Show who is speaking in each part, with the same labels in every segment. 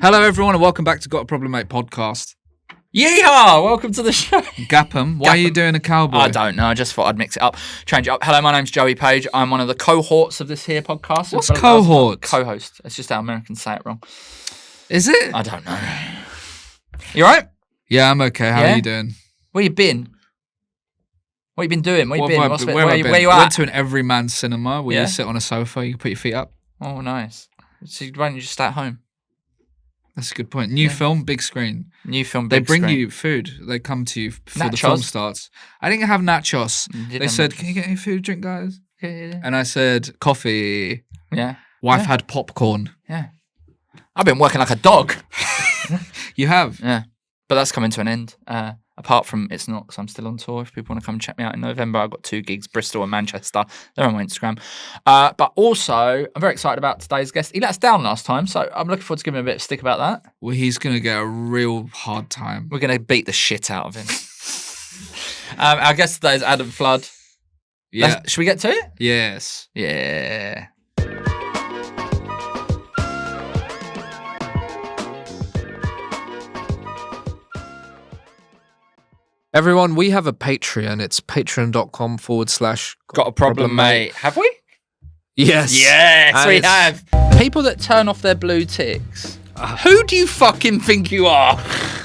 Speaker 1: Hello, everyone, and welcome back to Gotaproblemmate podcast.
Speaker 2: Yeehaw! Welcome to the show.
Speaker 1: Gapham, why are you doing a cowboy?
Speaker 2: I don't know. I just thought I'd mix it up, change it up. Hello, my name's Joey Page. I'm one of the cohorts of this here podcast.
Speaker 1: What's cohort?
Speaker 2: Co-host. It's just how Americans say it wrong.
Speaker 1: Is it?
Speaker 2: I don't know. You all right?
Speaker 1: Yeah, I'm okay. How are you doing?
Speaker 2: Where you been? What you been doing? Where you been?
Speaker 1: Where you
Speaker 2: at?
Speaker 1: I went to an everyman cinema where you sit on a sofa, you can put your feet up.
Speaker 2: Oh, nice. So why don't you just stay at home?
Speaker 1: That's a good point. New film, big screen.
Speaker 2: New film,
Speaker 1: big
Speaker 2: screen.
Speaker 1: They bring you food. They come to you before the
Speaker 2: Nachos?
Speaker 1: film starts. I didn't have nachos. They said,
Speaker 2: nachos.
Speaker 1: "Can you get any food, drink, guys?"
Speaker 2: Yeah.
Speaker 1: And I said, "Coffee."
Speaker 2: Yeah.
Speaker 1: Wife had popcorn.
Speaker 2: Yeah. I've been working like a dog.
Speaker 1: You have?
Speaker 2: Yeah. But that's coming to an end. Apart from it's not, because I'm still on tour. If people want to come check me out in November, I've got 2 gigs, Bristol and Manchester. They're on my Instagram. But also, I'm very excited about today's guest. He let us down last time, so I'm looking forward to giving him a bit of stick about that.
Speaker 1: Well, he's going to get a real hard time.
Speaker 2: We're going to beat the shit out of him. Our guest today is Adam Flood.
Speaker 1: Yeah.
Speaker 2: Should we get to it?
Speaker 1: Yes.
Speaker 2: Yeah.
Speaker 1: Everyone, we have a Patreon. It's patreon.com/gotaproblemmate.
Speaker 2: Have we?
Speaker 1: Yes.
Speaker 2: Yes,
Speaker 1: And
Speaker 2: we
Speaker 1: it's-
Speaker 2: have. People that turn off their blue ticks. Who do you fucking think you are?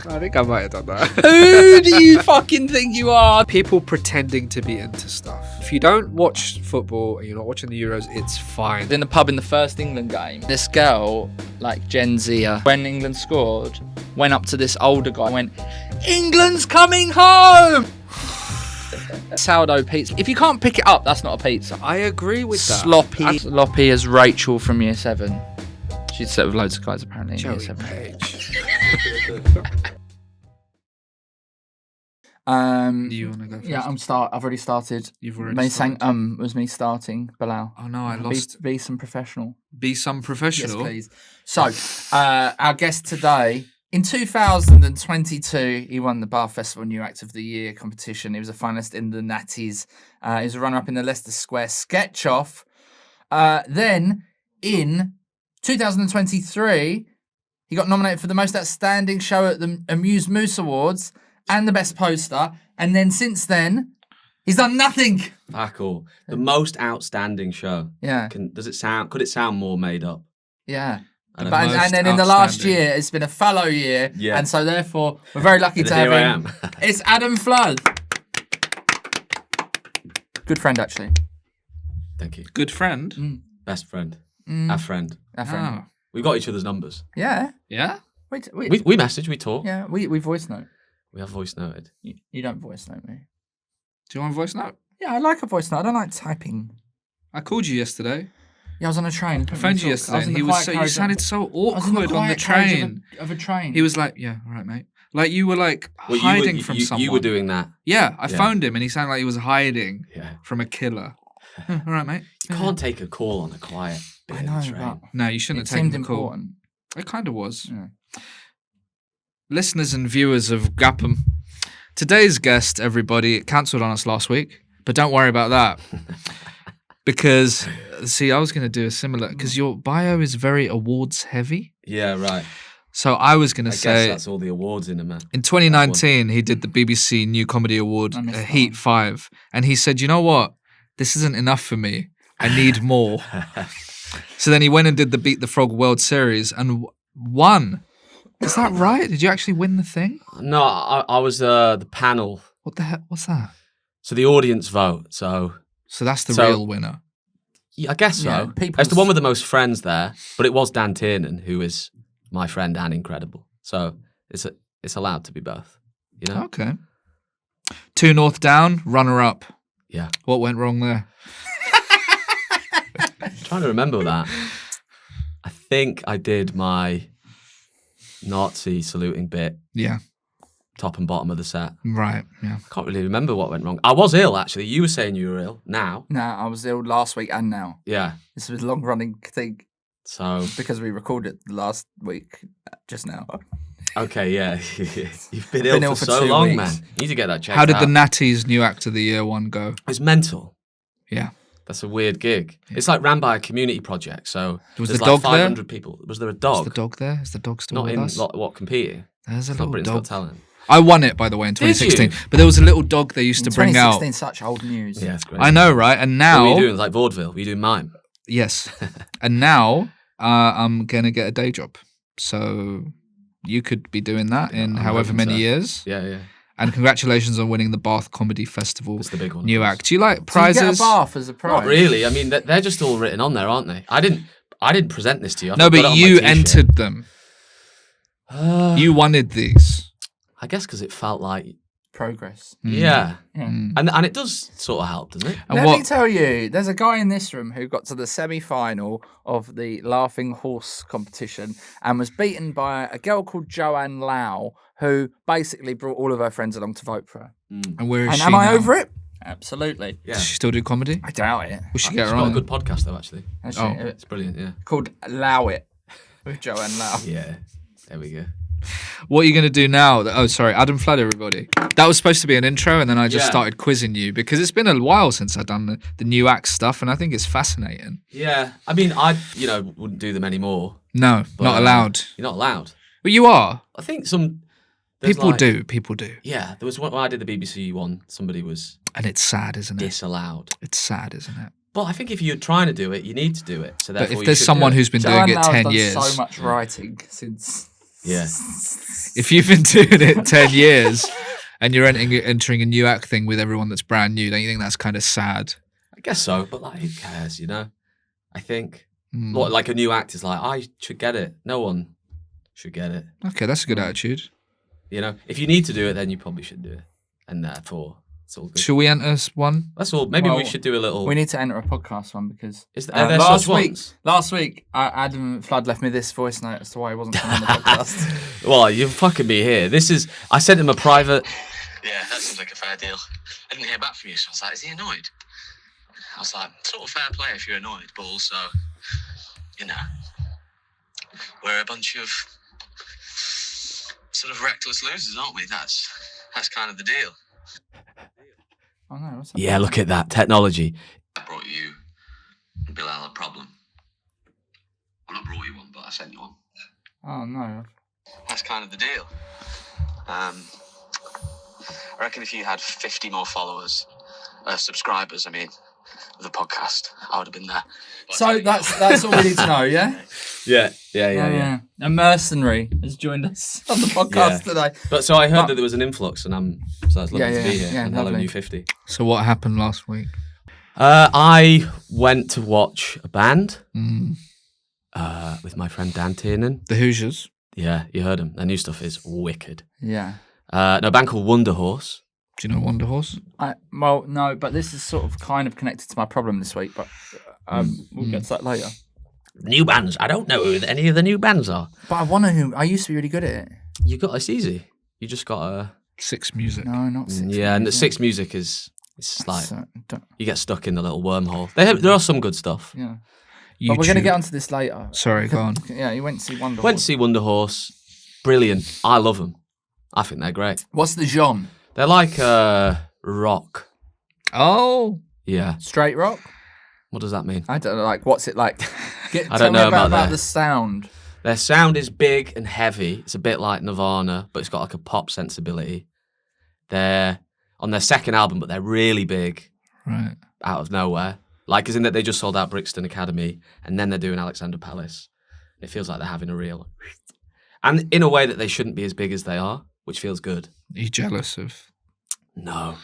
Speaker 1: I think I might have done that.
Speaker 2: Who do you fucking think you are?
Speaker 1: People pretending to be into stuff. If you don't watch football and you're not watching the Euros, it's fine.
Speaker 2: In the pub in the first England game, this girl, like Gen Z, when England scored, went up to this older guy and went, "England's coming home!" Sourdough pizza. If you can't pick it up, that's not a pizza.
Speaker 1: I agree with that.
Speaker 2: Sloppy as Rachel from Year 7. She'd slept with loads of guys apparently in Year
Speaker 1: Joey
Speaker 2: 7.
Speaker 1: Page. Do you want to go first?
Speaker 2: Yeah, I've already started.
Speaker 1: You've already started?
Speaker 2: Was me starting, Bilal.
Speaker 1: Oh no, I lost.
Speaker 2: Be some professional.
Speaker 1: Be some professional.
Speaker 2: Yes, please. So, our guest today, in 2022, he won the Bar Festival New Act of the Year competition. He was a finalist in the Natties. He was a runner-up in the Leicester Square Sketch Off. Then, in 2023, he got nominated for the Most Outstanding Show at the Amuse Moose Awards and the Best Poster. And then since then, he's done nothing.
Speaker 3: Ah, cool. The Most Outstanding Show.
Speaker 2: Yeah.
Speaker 3: Could it sound more made up?
Speaker 2: Yeah.
Speaker 3: And
Speaker 2: And then in the last year, it's been a fallow year.
Speaker 3: Yeah.
Speaker 2: And so therefore, we're very lucky to have
Speaker 3: Here I
Speaker 2: him.
Speaker 3: am.
Speaker 2: It's Adam Flood. Good friend, actually.
Speaker 3: Thank you.
Speaker 1: Good friend.
Speaker 3: Best friend. Our friend.
Speaker 2: Our friend.
Speaker 1: Oh.
Speaker 3: We've got each other's numbers.
Speaker 2: Yeah.
Speaker 1: Yeah.
Speaker 2: Wait.
Speaker 3: We message, we talk.
Speaker 2: Yeah, we voice note.
Speaker 3: We have voice noted.
Speaker 2: You don't voice note me.
Speaker 1: Do you want a voice note?
Speaker 2: Yeah, I like a voice note. I don't like typing.
Speaker 1: I called you yesterday.
Speaker 2: Yeah, I was on a train.
Speaker 1: I phoned you yesterday, and you sounded so awkward on the train.
Speaker 2: Of a train.
Speaker 1: He was like, "Yeah, all right, mate." Like you were like
Speaker 3: Well,
Speaker 1: hiding from someone.
Speaker 3: You were doing that.
Speaker 1: Yeah, I phoned him, and he sounded like he was hiding
Speaker 3: Yeah.
Speaker 1: from a killer. All right, mate.
Speaker 3: You can't take a call on a quiet bit
Speaker 2: I
Speaker 3: of
Speaker 2: know,
Speaker 3: the train.
Speaker 2: but
Speaker 1: No, you shouldn't
Speaker 2: it
Speaker 1: have taken
Speaker 2: seemed
Speaker 1: the call.
Speaker 2: important.
Speaker 1: It kind of was.
Speaker 2: Yeah.
Speaker 1: Listeners and viewers of Gapham, today's guest, everybody, cancelled on us last week, but don't worry about that. Because, see, I was going to do a similar, because your bio is very awards heavy.
Speaker 3: Yeah, right.
Speaker 1: So I was going to
Speaker 3: I guess
Speaker 1: say,
Speaker 3: that's all the awards in a man.
Speaker 1: in 2019, he did the BBC New Comedy Award,
Speaker 2: I missed that
Speaker 1: Heat
Speaker 2: one.
Speaker 1: 5, and he said, "You know what? This isn't enough for me. I need more." So then he went and did the Beat the Frog World Series and won. Is that right? Did you actually win the thing?
Speaker 3: No, I was the panel.
Speaker 1: What the heck? What's that?
Speaker 3: So the audience vote. So
Speaker 1: That's the
Speaker 3: So-
Speaker 1: real winner.
Speaker 3: yeah, I guess so.
Speaker 2: Yeah,
Speaker 3: It's the one with the most friends there, but it was Dan Tiernan, who is my friend and incredible. So it's allowed to be both. You know?
Speaker 1: Okay. 2 North down, runner up.
Speaker 3: Yeah.
Speaker 1: What went wrong there?
Speaker 3: I'm trying to remember that. I think I did my Nazi saluting bit,
Speaker 1: Yeah.
Speaker 3: top and bottom of the set.
Speaker 1: Right. Yeah.
Speaker 3: I can't really remember what went wrong. I was ill, actually. You were saying you were ill now.
Speaker 2: No, I was ill last week and now.
Speaker 3: Yeah.
Speaker 2: This was a long running thing
Speaker 3: So,
Speaker 2: because we recorded last week just now.
Speaker 3: okay, yeah. You've been ill for so
Speaker 2: 2
Speaker 3: long,
Speaker 2: weeks.
Speaker 3: man. You need to get that checked
Speaker 1: How did
Speaker 3: out.
Speaker 1: the Natties New Act of the Year one go?
Speaker 3: It's mental.
Speaker 1: Yeah.
Speaker 3: That's a weird gig. Yeah. It's like ran by a community project. So
Speaker 1: was
Speaker 3: there's
Speaker 1: the
Speaker 3: like
Speaker 1: dog
Speaker 3: 500
Speaker 1: there?
Speaker 3: people. Was there a dog?
Speaker 1: Is the dog there? Is the dog still
Speaker 3: not
Speaker 1: with
Speaker 3: in
Speaker 1: us?
Speaker 3: what competing?
Speaker 1: There's a
Speaker 3: It's not
Speaker 1: little
Speaker 3: Britain's
Speaker 1: dog.
Speaker 3: Got Talent.
Speaker 1: I won it, by the way, in 2016.
Speaker 3: Did you?
Speaker 1: But there was a little dog they used to bring out.
Speaker 2: 2016, such old news.
Speaker 3: Yeah, it's great.
Speaker 1: I know, right? And now,
Speaker 3: what were you doing? Like vaudeville? Were you doing mime?
Speaker 1: yes. And now I'm gonna get a day job. So you could be doing that in however many years.
Speaker 3: Yeah.
Speaker 1: And congratulations on winning the Bath Comedy Festival.
Speaker 3: It's the big one.
Speaker 1: New act. Do you like prizes?
Speaker 2: Do you get a Bath as a prize?
Speaker 3: Not really. I mean, they're just all written on there, aren't they? I didn't present this to you.
Speaker 1: No, but you entered them. You wanted these.
Speaker 3: I guess because it felt like
Speaker 2: progress.
Speaker 3: Yeah.
Speaker 2: Mm.
Speaker 3: And it does sort of help, doesn't it?
Speaker 1: And
Speaker 2: Let me tell you, there's a guy in this room who got to the semi-final of the Laughing Horse competition and was beaten by a girl called Joanne Lau, who basically brought all of her friends along to vote for her.
Speaker 1: And where is
Speaker 2: and
Speaker 1: she
Speaker 2: am I
Speaker 1: now?
Speaker 2: over it? Absolutely.
Speaker 3: Yeah.
Speaker 1: Does she still do comedy?
Speaker 2: I doubt it.
Speaker 1: We should
Speaker 3: She's
Speaker 1: get her
Speaker 3: got
Speaker 1: on.
Speaker 3: a good podcast though, actually.
Speaker 2: Actually,
Speaker 3: It's brilliant. Yeah.
Speaker 2: called Allow It with Joanne Lau.
Speaker 3: Yeah. There we go.
Speaker 1: What are you going to do now? Oh, sorry, Adam Flood, everybody. That was supposed to be an intro, and then I just started quizzing you because it's been a while since I've done the new act stuff, and I think it's fascinating.
Speaker 3: Yeah. I mean, I wouldn't do them anymore.
Speaker 1: No,
Speaker 3: But,
Speaker 1: not allowed.
Speaker 3: You're not allowed.
Speaker 1: But you are.
Speaker 3: I think some
Speaker 1: People do. People do.
Speaker 3: Yeah. There was one when I did the BBC one. Somebody was
Speaker 1: And it's sad, isn't it?
Speaker 3: disallowed.
Speaker 1: It's sad, isn't it?
Speaker 3: But I think if you're trying to do it, you need to do it. So
Speaker 1: But
Speaker 3: therefore,
Speaker 1: if
Speaker 3: you
Speaker 1: there's
Speaker 3: should
Speaker 1: someone
Speaker 3: do it.
Speaker 1: who's been
Speaker 2: Joanne
Speaker 1: doing it
Speaker 2: Lau's
Speaker 1: 10
Speaker 2: done
Speaker 1: years,
Speaker 2: so much writing since.
Speaker 3: Yeah.
Speaker 1: if you've been doing it 10 years and you're entering a new act thing with everyone that's brand new, don't you think that's kind of sad?
Speaker 3: I guess so, but like, who cares? I think like a new act is like, I should get it. No one should get it.
Speaker 1: Okay, that's a good attitude.
Speaker 3: If you need to do it, then you probably should do it, and therefore it's all good.
Speaker 1: Should we enter one?
Speaker 3: That's all. Maybe we should do a little.
Speaker 2: We need to enter a podcast one because
Speaker 3: Are there such
Speaker 2: last
Speaker 3: ones?
Speaker 2: week, Adam Flood left me this voice note as to why he wasn't coming on the podcast.
Speaker 3: Well, you're fucking me here. I sent him a private.
Speaker 4: Yeah, that seems like a fair deal. I didn't hear back from you, so I was like, is he annoyed? I was like, sort of fair play if you're annoyed, but also, we're a bunch of sort of reckless losers, aren't we? That's kind of the deal.
Speaker 2: Oh no, what's that?
Speaker 3: Yeah, look at that technology.
Speaker 4: I brought you and Bilal a problem. Well, not brought you one, but I sent you one.
Speaker 2: Oh no.
Speaker 4: That's kind of the deal. I reckon if you had 50 more subscribers, of the podcast, I would have been there. But
Speaker 2: So that's all we need to know, yeah?
Speaker 3: Yeah.
Speaker 2: A mercenary has joined us on the podcast today.
Speaker 3: But so I heard that there was an influx, and so I was lucky to be here.
Speaker 2: Yeah,
Speaker 3: and hello,
Speaker 2: lovely.
Speaker 3: New 50.
Speaker 1: So what happened last week?
Speaker 3: I went to watch a band with my friend Dan Tiernan.
Speaker 1: The Hoosiers.
Speaker 3: Yeah, you heard them. Their new stuff is wicked.
Speaker 2: Yeah.
Speaker 3: A band called Wonder Horse.
Speaker 1: Do you know Wonder Horse?
Speaker 2: Well, no, but this is sort of kind of connected to my problem this week, but we'll get to that later.
Speaker 3: New bands. I don't know who any of the new bands are.
Speaker 2: But I used to be really good at it.
Speaker 3: It's easy. You just got
Speaker 1: Six Music.
Speaker 2: No, not six.
Speaker 3: Yeah, and the
Speaker 2: music.
Speaker 3: Six Music it's like
Speaker 2: So,
Speaker 3: you get stuck in the little wormhole. There are some good stuff.
Speaker 2: yeah. But we're going to get onto this later.
Speaker 1: Sorry, go on.
Speaker 2: Yeah, you went to see Wonder
Speaker 3: Went to
Speaker 2: Horse.
Speaker 3: see Wonder Horse. Brilliant. I love them. I think they're great.
Speaker 2: What's the genre?
Speaker 3: They're like rock.
Speaker 1: Oh,
Speaker 3: Yeah.
Speaker 2: Straight rock?
Speaker 3: What does that mean?
Speaker 2: I don't know. Like, what's it like?
Speaker 3: I
Speaker 2: Tell
Speaker 3: don't
Speaker 2: me
Speaker 3: know
Speaker 2: about
Speaker 3: about
Speaker 2: the sound.
Speaker 3: Their sound is big and heavy. It's a bit like Nirvana, but it's got like a pop sensibility. They're on their second album, but they're really big
Speaker 1: right.
Speaker 3: out of nowhere. Like, as in that they just sold out Brixton Academy, and then they're doing Alexander Palace. It feels like they're having a real... And in a way that they shouldn't be as big as they are, which feels good.
Speaker 1: Are you jealous of?
Speaker 3: No.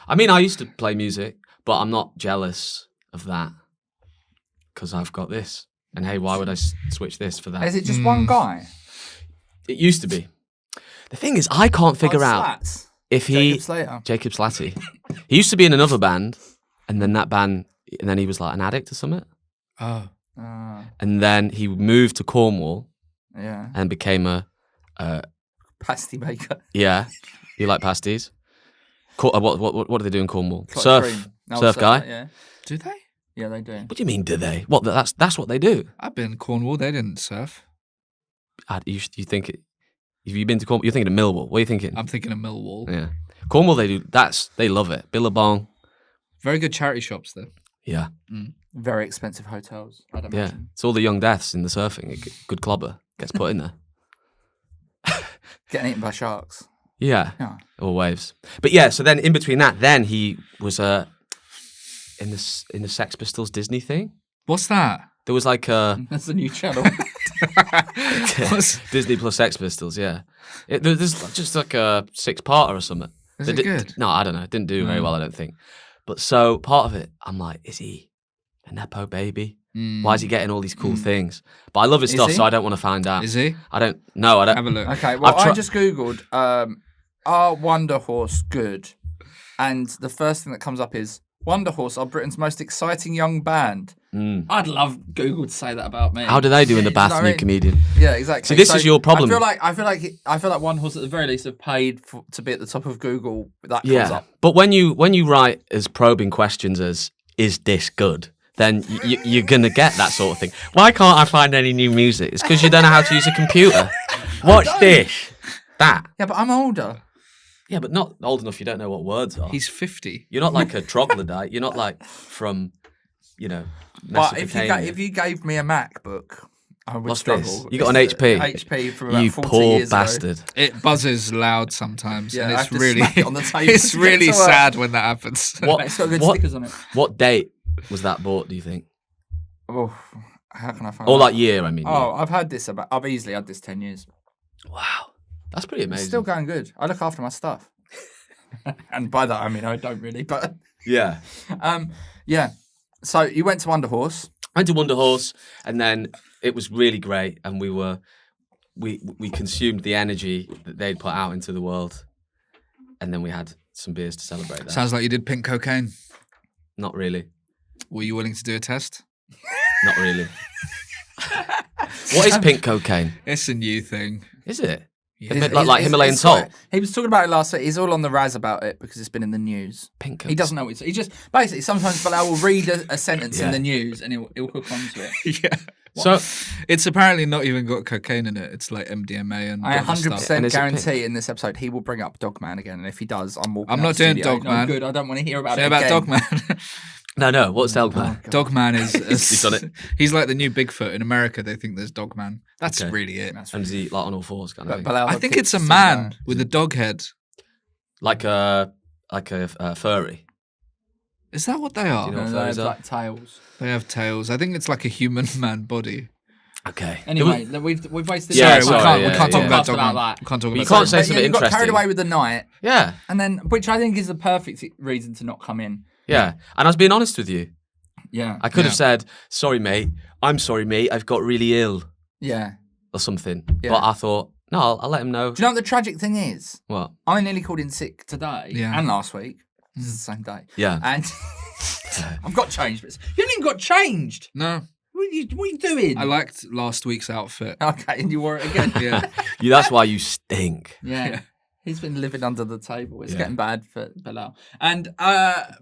Speaker 3: I mean, I used to play music, but I'm not jealous of that because I've got this. And hey, why would I switch this for that?
Speaker 2: Is it just one guy?
Speaker 3: It used to be. The thing is, I can't figure out
Speaker 2: Slats.
Speaker 3: if he...
Speaker 2: Jacob Slater.
Speaker 3: Jacob Slatty. He used to be in another band, and then that band... And then he was like an addict or something.
Speaker 1: Oh.
Speaker 3: And then he moved to Cornwall
Speaker 2: Yeah.
Speaker 3: and became a...
Speaker 2: Pasty maker.
Speaker 3: Yeah. You like pasties? What do they do in Cornwall?
Speaker 2: Clot
Speaker 3: Surf.
Speaker 2: cream. No,
Speaker 3: Surf guy?
Speaker 2: Yeah.
Speaker 1: Do they?
Speaker 2: Yeah, they do.
Speaker 3: What do you mean, do they? What? That's what they do.
Speaker 1: I've been in Cornwall. They didn't surf.
Speaker 3: You think it... Have you been to Cornwall? You're thinking of Millwall. What are you thinking?
Speaker 1: I'm thinking of Millwall.
Speaker 3: Yeah. Cornwall, they love it. Billabong.
Speaker 1: Very good charity shops there.
Speaker 3: Yeah.
Speaker 2: Very expensive hotels, I'd
Speaker 3: Yeah.
Speaker 2: imagine.
Speaker 3: It's all the young deaths in the surfing. A good clobber gets put in there.
Speaker 2: Getting eaten by sharks.
Speaker 3: Yeah.
Speaker 2: Yeah.
Speaker 3: Or waves. But yeah, so then in between that, then he was in the Sex Pistols Disney thing.
Speaker 1: What's that?
Speaker 3: There was like a
Speaker 2: That's a new channel.
Speaker 3: Disney plus Sex Pistols, yeah. There's just like a 6-parter or something.
Speaker 1: Is
Speaker 3: They
Speaker 1: it
Speaker 3: did-
Speaker 1: good?
Speaker 3: No, I don't know. It didn't do very well, I don't think. But so part of it, I'm like, is he a Nepo baby? Why is he getting all these cool things? But I love his
Speaker 2: Is
Speaker 3: stuff,
Speaker 2: he?
Speaker 3: so I don't want to find out.
Speaker 1: Is he?
Speaker 3: I don't. No, I don't.
Speaker 1: Have a look.
Speaker 2: Okay, well,
Speaker 3: I've
Speaker 2: I just Googled, are Wonder Horse good? And the first thing that comes up is, Wonder Horse are Britain's most exciting young band. I'd love Google to say that about me.
Speaker 3: How do they do in the
Speaker 2: You know
Speaker 3: bath,
Speaker 2: what I
Speaker 3: new
Speaker 2: mean?
Speaker 3: comedian?
Speaker 2: Yeah, exactly.
Speaker 3: See, this is your problem.
Speaker 2: I feel like Wonder Horse at the very least have paid to be at the top of Google. That comes
Speaker 3: Yeah,
Speaker 2: up.
Speaker 3: but when you write as probing questions as "Is this good?" then you're gonna get that sort of thing. Why can't I find any new music? It's because you don't know how to use a computer. Watch this. That.
Speaker 2: Yeah, but I'm older.
Speaker 3: Yeah, but not old enough. You don't know what words are.
Speaker 1: He's 50.
Speaker 3: You're not like a troglodyte. You're not like from,
Speaker 2: But if
Speaker 3: Mesopotamia.
Speaker 2: you gave me a MacBook, I would
Speaker 3: What's
Speaker 2: struggle.
Speaker 3: this? You got an
Speaker 2: It's
Speaker 3: HP?
Speaker 2: HP from about
Speaker 3: You
Speaker 2: 40
Speaker 3: poor
Speaker 2: years ago.
Speaker 3: bastard.
Speaker 1: It buzzes loud sometimes,
Speaker 2: Yeah,
Speaker 1: and
Speaker 2: I
Speaker 1: it's
Speaker 2: have to
Speaker 1: really,
Speaker 2: smack it on the table
Speaker 1: it's
Speaker 2: to get it
Speaker 1: really
Speaker 2: to work.
Speaker 1: sad when that happens.
Speaker 3: What?
Speaker 2: It's got good
Speaker 3: what,
Speaker 2: stickers on it.
Speaker 3: what date was that bought? Do you think?
Speaker 2: Oh, how can I find
Speaker 3: Or
Speaker 2: that?
Speaker 3: like year? I mean.
Speaker 2: Oh, I've easily had this 10 years.
Speaker 3: year. Wow, that's pretty amazing.
Speaker 2: It's still going good. I look after my stuff. And by that, I mean, I don't really, but
Speaker 3: Yeah.
Speaker 2: yeah. So you went to Wonder Horse.
Speaker 3: I went to Wonder Horse, and then it was really great, and we consumed the energy that they'd put out into the world, and then we had some beers to celebrate that.
Speaker 1: Sounds like you did pink cocaine.
Speaker 3: Not really.
Speaker 1: Were you willing to do a test?
Speaker 3: Not really. What is pink cocaine?
Speaker 1: It's a new thing.
Speaker 3: Is it?
Speaker 1: Yeah.
Speaker 3: Like Himalayan salt?
Speaker 2: He was talking about it last week. He's all on the razz about it because it's been in the news.
Speaker 3: Pink cocaine.
Speaker 2: He doesn't know what it's. He just basically sometimes Bilal will read a sentence in
Speaker 3: Yeah.
Speaker 2: the news and he'll hook onto it.
Speaker 1: Yeah.
Speaker 3: So
Speaker 1: It's apparently not even got cocaine in it. It's like MDMA and
Speaker 2: I
Speaker 1: other stuff.
Speaker 2: 100%
Speaker 3: And is it
Speaker 2: guarantee in this episode he will bring up Dogman again, and if he does, I'm walking.
Speaker 1: I'm
Speaker 2: out
Speaker 1: not
Speaker 2: the
Speaker 1: doing
Speaker 2: studio.
Speaker 1: Dogman.
Speaker 2: No, good. I don't want to hear about
Speaker 1: Say
Speaker 2: it
Speaker 1: about
Speaker 2: again.
Speaker 1: Dogman.
Speaker 3: no. What's Dogman?
Speaker 1: Dogman is
Speaker 3: He's done it.
Speaker 1: He's like the new Bigfoot in America. They think there's Dogman. That's
Speaker 3: Okay.
Speaker 1: really it.
Speaker 2: That's
Speaker 3: And is he like on all fours kind of
Speaker 2: But
Speaker 3: thing?
Speaker 2: Bilal
Speaker 1: I think
Speaker 2: keeps
Speaker 1: it's a
Speaker 2: saying
Speaker 1: man
Speaker 2: that.
Speaker 1: with a dog head.
Speaker 3: Like a furry.
Speaker 1: Is that what they are?
Speaker 3: Do you know
Speaker 2: No,
Speaker 3: what
Speaker 2: they
Speaker 3: furries
Speaker 2: have
Speaker 3: are?
Speaker 2: like tails.
Speaker 1: They have tails. I think it's like a human man body.
Speaker 3: Okay.
Speaker 2: Anyway, we've wasted.
Speaker 3: Yeah,
Speaker 1: Sorry,
Speaker 3: sorry,
Speaker 1: we
Speaker 3: yeah,
Speaker 1: can't talk
Speaker 3: yeah.
Speaker 1: about
Speaker 2: Podcast
Speaker 1: Dogman.
Speaker 2: about that.
Speaker 1: We can't talk
Speaker 3: But you
Speaker 1: about
Speaker 3: can't say
Speaker 1: Dogman.
Speaker 3: something
Speaker 2: you got carried
Speaker 3: interesting.
Speaker 2: away with the night,
Speaker 3: Yeah.
Speaker 2: and then which I think is the perfect reason to not come in.
Speaker 3: Yeah. And I was being honest with you.
Speaker 2: Yeah,
Speaker 3: I could
Speaker 1: Yeah.
Speaker 3: have said, "Sorry, mate. I'm sorry, mate. I've got really ill,"
Speaker 2: yeah.
Speaker 3: or something.
Speaker 2: Yeah.
Speaker 3: But I thought, no, I'll let him know.
Speaker 2: Do you know what the tragic thing is?
Speaker 3: What?
Speaker 2: I nearly called in sick today
Speaker 1: Yeah.
Speaker 2: and last week. This is the same day.
Speaker 3: Yeah.
Speaker 2: And I've got changed, but you haven't even got changed.
Speaker 1: No,
Speaker 2: What are you doing?
Speaker 1: I liked last week's outfit.
Speaker 2: Okay, and you wore it again.
Speaker 1: Yeah.
Speaker 3: That's why you stink.
Speaker 2: Yeah. He's been living under the table. It's
Speaker 3: Yeah.
Speaker 2: getting bad for Bilal. And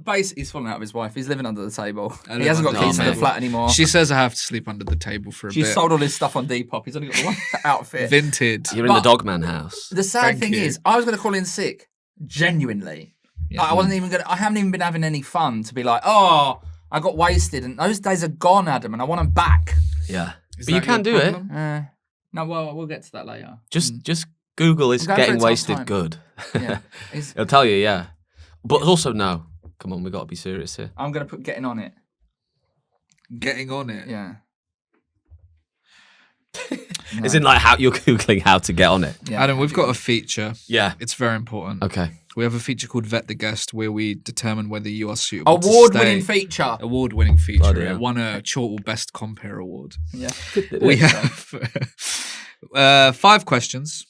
Speaker 2: basically, he's fallen out with his wife. He's living under the table.
Speaker 1: I
Speaker 2: He
Speaker 1: live
Speaker 2: hasn't got
Speaker 1: under
Speaker 2: keys
Speaker 3: the
Speaker 2: to the
Speaker 3: table.
Speaker 2: flat anymore.
Speaker 1: She says I have to sleep under the table for a
Speaker 2: She's
Speaker 1: bit.
Speaker 2: sold all his stuff on Depop. He's only got the one outfit.
Speaker 1: Vintage.
Speaker 3: You're in the
Speaker 2: But-
Speaker 3: Dogman house.
Speaker 2: The sad
Speaker 1: Thank
Speaker 2: thing
Speaker 1: you.
Speaker 2: is, I was going to call in sick, genuinely.
Speaker 1: Yeah.
Speaker 2: I wasn't even going to, I haven't even been having any fun to be like, oh, I got wasted. And those days are gone, Adam, and I want them back.
Speaker 3: Yeah.
Speaker 1: Is
Speaker 3: But you
Speaker 1: that
Speaker 3: can
Speaker 1: your
Speaker 3: do it.
Speaker 1: problem?
Speaker 2: No, well, we'll get to that later.
Speaker 3: Just Google is
Speaker 2: I'm going for
Speaker 3: getting
Speaker 2: a tough
Speaker 3: wasted
Speaker 2: time.
Speaker 3: good.
Speaker 2: Yeah. It's-
Speaker 3: It'll tell you, yeah. But also, no. Come on, we got to be serious here.
Speaker 2: I'm going to put getting on it.
Speaker 1: Getting on it.
Speaker 2: Yeah.
Speaker 3: As in, like, how you're Googling how to get on it.
Speaker 2: Yeah.
Speaker 1: Adam, we've got a feature.
Speaker 3: Yeah.
Speaker 1: It's very important.
Speaker 3: Okay.
Speaker 1: We have a feature called Vet the Guest where we determine whether you are suitable to
Speaker 2: Award-winning
Speaker 1: stay.
Speaker 2: feature.
Speaker 1: Award-winning feature.
Speaker 3: Bloody
Speaker 1: It
Speaker 3: hell.
Speaker 1: won a Chortle Best Compare Award.
Speaker 2: Yeah.
Speaker 1: We have 5 questions.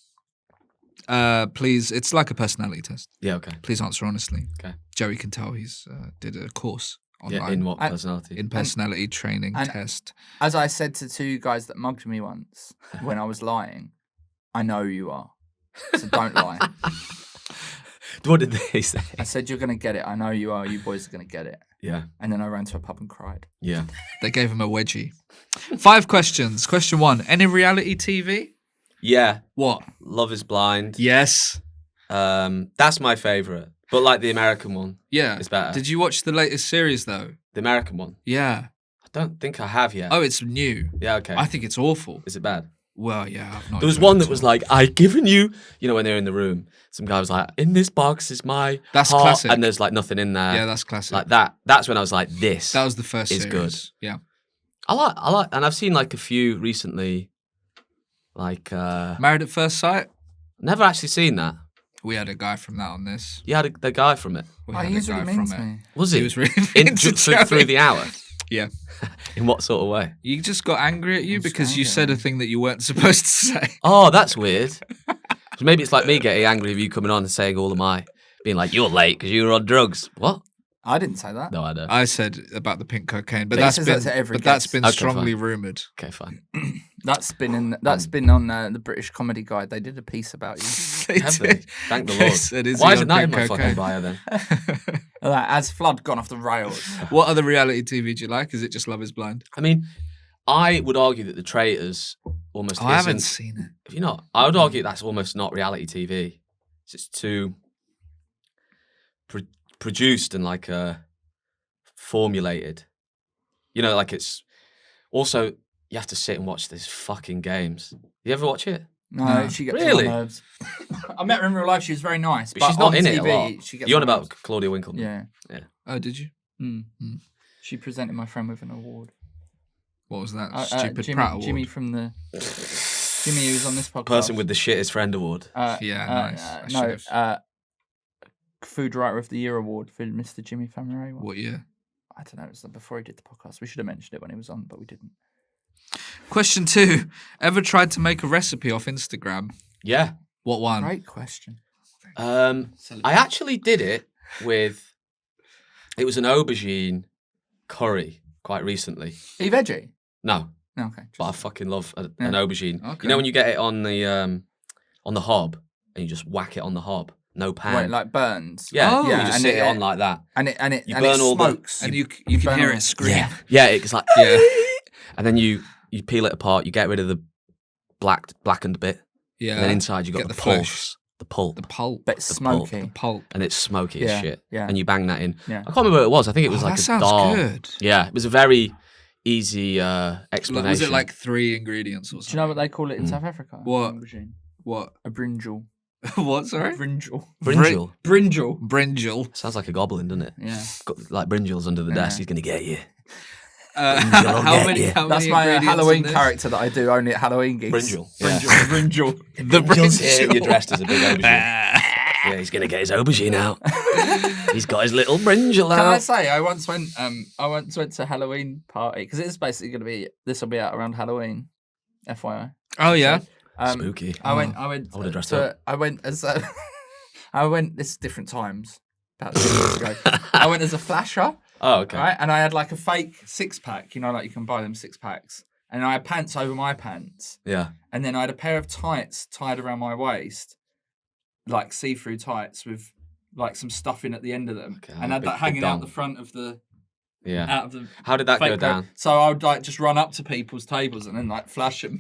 Speaker 1: Please, it's like a personality test.
Speaker 3: Yeah, okay.
Speaker 1: Please answer honestly.
Speaker 3: Okay.
Speaker 1: Joey can tell he's did a course online
Speaker 3: Yeah, in what
Speaker 2: And-
Speaker 3: personality?
Speaker 1: in personality training
Speaker 2: and-
Speaker 1: test.
Speaker 2: As I said to 2 guys that mugged me once when I was lying, I know you are. So don't lie.
Speaker 3: What did they say?
Speaker 2: I said, you're going to get it. I know you are. You boys are going to get it.
Speaker 3: Yeah.
Speaker 2: And then I ran to a pub and cried.
Speaker 3: Yeah.
Speaker 1: They gave him a wedgie. 5 questions. Question 1. Any reality TV?
Speaker 3: Yeah.
Speaker 1: What?
Speaker 3: Love is Blind.
Speaker 1: Yes.
Speaker 3: That's my favourite. But like the American one
Speaker 1: Yeah.
Speaker 3: is better.
Speaker 1: Did you watch the latest series though?
Speaker 3: The American one.
Speaker 1: Yeah.
Speaker 3: I don't think I have yet.
Speaker 1: Oh, it's new.
Speaker 3: Yeah, okay.
Speaker 1: I think it's awful.
Speaker 3: Is it bad?
Speaker 1: Well, yeah, I've not.
Speaker 3: There was
Speaker 1: enjoyed
Speaker 3: one
Speaker 1: it
Speaker 3: that
Speaker 1: at
Speaker 3: was
Speaker 1: all.
Speaker 3: like, I given you, when they're in the room, some guy was like, in this box is my
Speaker 1: That's
Speaker 3: heart,
Speaker 1: classic.
Speaker 3: and there's like nothing in there.
Speaker 1: Yeah, that's classic.
Speaker 3: Like that. That's when I was like, this.
Speaker 1: That was the first
Speaker 3: is
Speaker 1: series.
Speaker 3: good.
Speaker 1: Yeah.
Speaker 3: I like, and I've seen like a few recently, like,
Speaker 1: Married at First Sight.
Speaker 3: never actually seen that.
Speaker 1: We had a guy from that on this.
Speaker 3: You had the guy from it.
Speaker 1: We
Speaker 2: Oh,
Speaker 1: had
Speaker 2: he
Speaker 1: a
Speaker 2: was really
Speaker 1: guy
Speaker 2: mean
Speaker 1: from
Speaker 2: to
Speaker 1: it.
Speaker 2: me.
Speaker 3: Was he?
Speaker 1: He was really mean to
Speaker 3: through
Speaker 1: Joey.
Speaker 3: the hour?
Speaker 1: Yeah.
Speaker 3: In what sort of way?
Speaker 1: You just got angry at you
Speaker 2: I'm just
Speaker 1: because you
Speaker 2: angry
Speaker 1: said
Speaker 2: at
Speaker 1: a
Speaker 2: him.
Speaker 1: thing that you weren't supposed to say.
Speaker 3: Oh, that's weird. So maybe it's like me getting angry with you coming on and saying all of my, being like, you're late because you were on drugs. What?
Speaker 2: I didn't say that.
Speaker 3: No, I don't.
Speaker 1: I said about the pink cocaine, but
Speaker 2: He
Speaker 1: that's
Speaker 2: says
Speaker 1: been
Speaker 2: that to every
Speaker 1: that's
Speaker 2: guest.
Speaker 1: been
Speaker 3: Okay,
Speaker 1: strongly
Speaker 3: fine.
Speaker 1: rumoured.
Speaker 3: Okay, fine.
Speaker 2: That's been on the British Comedy Guide. They did a piece about you.
Speaker 3: Have they? Thank the Lord.
Speaker 1: Said, "Is
Speaker 3: Why
Speaker 1: he
Speaker 3: isn't
Speaker 1: on
Speaker 3: that in
Speaker 1: pink
Speaker 3: my fucking
Speaker 1: cocaine?"
Speaker 3: bio then?
Speaker 2: Has Flood gone off the rails?
Speaker 1: What other reality TV do you like? Is it just Love Is Blind?
Speaker 3: I mean, I would argue that The Traitors almost
Speaker 1: I haven't
Speaker 3: isn't.
Speaker 1: seen it.
Speaker 3: If you're not, I would argue that's almost not reality TV. It's just too produced and like formulated. Like it's also you have to sit and watch these fucking games. You ever watch it?
Speaker 2: No, she gets
Speaker 3: Really?
Speaker 2: on my nerves. I met her in real life. She was very nice,
Speaker 3: But she's not
Speaker 2: on
Speaker 3: in
Speaker 2: TV,
Speaker 3: it a lot.
Speaker 2: She gets
Speaker 3: You're on
Speaker 2: my
Speaker 3: about
Speaker 2: nerves.
Speaker 3: Claudia Winkleman.
Speaker 2: Yeah.
Speaker 1: Oh, did you?
Speaker 2: Mm. She presented my friend with an award.
Speaker 1: What was that? Stupid
Speaker 2: Jimmy,
Speaker 1: Pratt award.
Speaker 2: Jimmy from the Jimmy who was on this podcast.
Speaker 3: Person with the shittest friend award.
Speaker 1: Yeah, nice. I
Speaker 2: No,
Speaker 1: should've.
Speaker 2: Food Writer of the Year award for Mr. Jimmy Famiray.
Speaker 1: What year?
Speaker 2: I don't know. It was before he did the podcast. We should have mentioned it when he was on, but we didn't.
Speaker 1: Question 2. Ever tried to make a recipe off Instagram?
Speaker 3: Yeah.
Speaker 1: What one?
Speaker 2: Great question.
Speaker 3: I actually did it with. It was an aubergine curry quite recently.
Speaker 2: Are you veggie?
Speaker 3: No,
Speaker 2: No, okay.
Speaker 3: but I fucking love an
Speaker 2: Yeah.
Speaker 3: aubergine.
Speaker 1: Okay.
Speaker 3: You know when you get it on the hob and you just whack it on the hob, no pan.
Speaker 2: Wait, like burns.
Speaker 3: Yeah,
Speaker 1: Oh.
Speaker 3: you just
Speaker 2: and
Speaker 3: sit it on like that.
Speaker 2: and it
Speaker 3: You
Speaker 2: and
Speaker 3: burn
Speaker 2: it
Speaker 3: all the-
Speaker 2: smokes.
Speaker 1: And you can
Speaker 2: burn
Speaker 1: hear
Speaker 2: all-
Speaker 1: it scream.
Speaker 3: Yeah, it's like
Speaker 1: Yeah.
Speaker 3: and then you peel it apart. You get rid of the blackened bit,
Speaker 1: Yeah.
Speaker 3: and then inside you got
Speaker 1: Get
Speaker 3: the
Speaker 1: the
Speaker 3: pulp,
Speaker 1: flesh.
Speaker 3: the pulp,
Speaker 1: The pulp.
Speaker 2: but it's
Speaker 3: the pulp.
Speaker 2: smoky.
Speaker 1: The pulp.
Speaker 3: and it's smoky
Speaker 2: Yeah,
Speaker 3: as shit.
Speaker 2: yeah.
Speaker 3: And you bang that in.
Speaker 2: Yeah.
Speaker 3: I can't remember what it was. I think it was
Speaker 1: Oh,
Speaker 3: like
Speaker 1: that
Speaker 3: a
Speaker 1: sounds
Speaker 3: dal.
Speaker 1: good.
Speaker 3: Yeah, it was a very easy explanation.
Speaker 1: Was it like 3 ingredients or something?
Speaker 2: Do you know what they call it in
Speaker 3: Mm.
Speaker 2: South Africa?
Speaker 1: What?
Speaker 2: Aubergine.
Speaker 1: What?
Speaker 2: A brinjal.
Speaker 1: What, sorry?
Speaker 2: Brinjal.
Speaker 3: brinjal?
Speaker 2: Brinjal.
Speaker 1: Brinjal.
Speaker 3: Sounds like a goblin, doesn't it?
Speaker 2: Yeah.
Speaker 3: Got like brinjals under the desk.
Speaker 2: Yeah.
Speaker 3: He's gonna get you.
Speaker 1: How
Speaker 3: get
Speaker 1: many?
Speaker 3: you.
Speaker 1: How
Speaker 2: That's
Speaker 1: many
Speaker 2: my
Speaker 1: ingredients in
Speaker 2: Halloween
Speaker 1: this?
Speaker 2: character that I do only at Halloween gigs.
Speaker 3: Brinjal. Yeah.
Speaker 2: Brinjal.
Speaker 1: The
Speaker 3: Brinjal's here.
Speaker 1: brinjal.
Speaker 3: You're dressed as a big aubergine. Yeah, he's gonna get his aubergine out. He's got his little brinjal
Speaker 2: Can I
Speaker 3: out.
Speaker 2: say I once went to a Halloween party because it's basically going to be this will be out around Halloween, FYI.
Speaker 1: Oh yeah.
Speaker 3: Spooky.
Speaker 2: I went.
Speaker 3: I would've dressed
Speaker 2: to-
Speaker 3: up.
Speaker 2: I went as a. I went. This is different times. About 2 years ago, I went as a flasher,
Speaker 3: Oh, okay.
Speaker 2: right? And I had like a fake 6-pack. Like you can buy them 6-packs, and I had pants over my pants,
Speaker 3: Yeah.
Speaker 2: and then I had a pair of tights tied around my waist, like see-through tights with like some stuff in at the end of them,
Speaker 3: Okay,
Speaker 2: and I had
Speaker 3: big-
Speaker 2: that hanging
Speaker 3: big
Speaker 2: out
Speaker 3: dong.
Speaker 2: the front of the
Speaker 3: Yeah.
Speaker 2: out of the.
Speaker 3: How did that go
Speaker 2: fake
Speaker 3: down?
Speaker 2: pair. So I would like just run up to people's tables and then like flash them.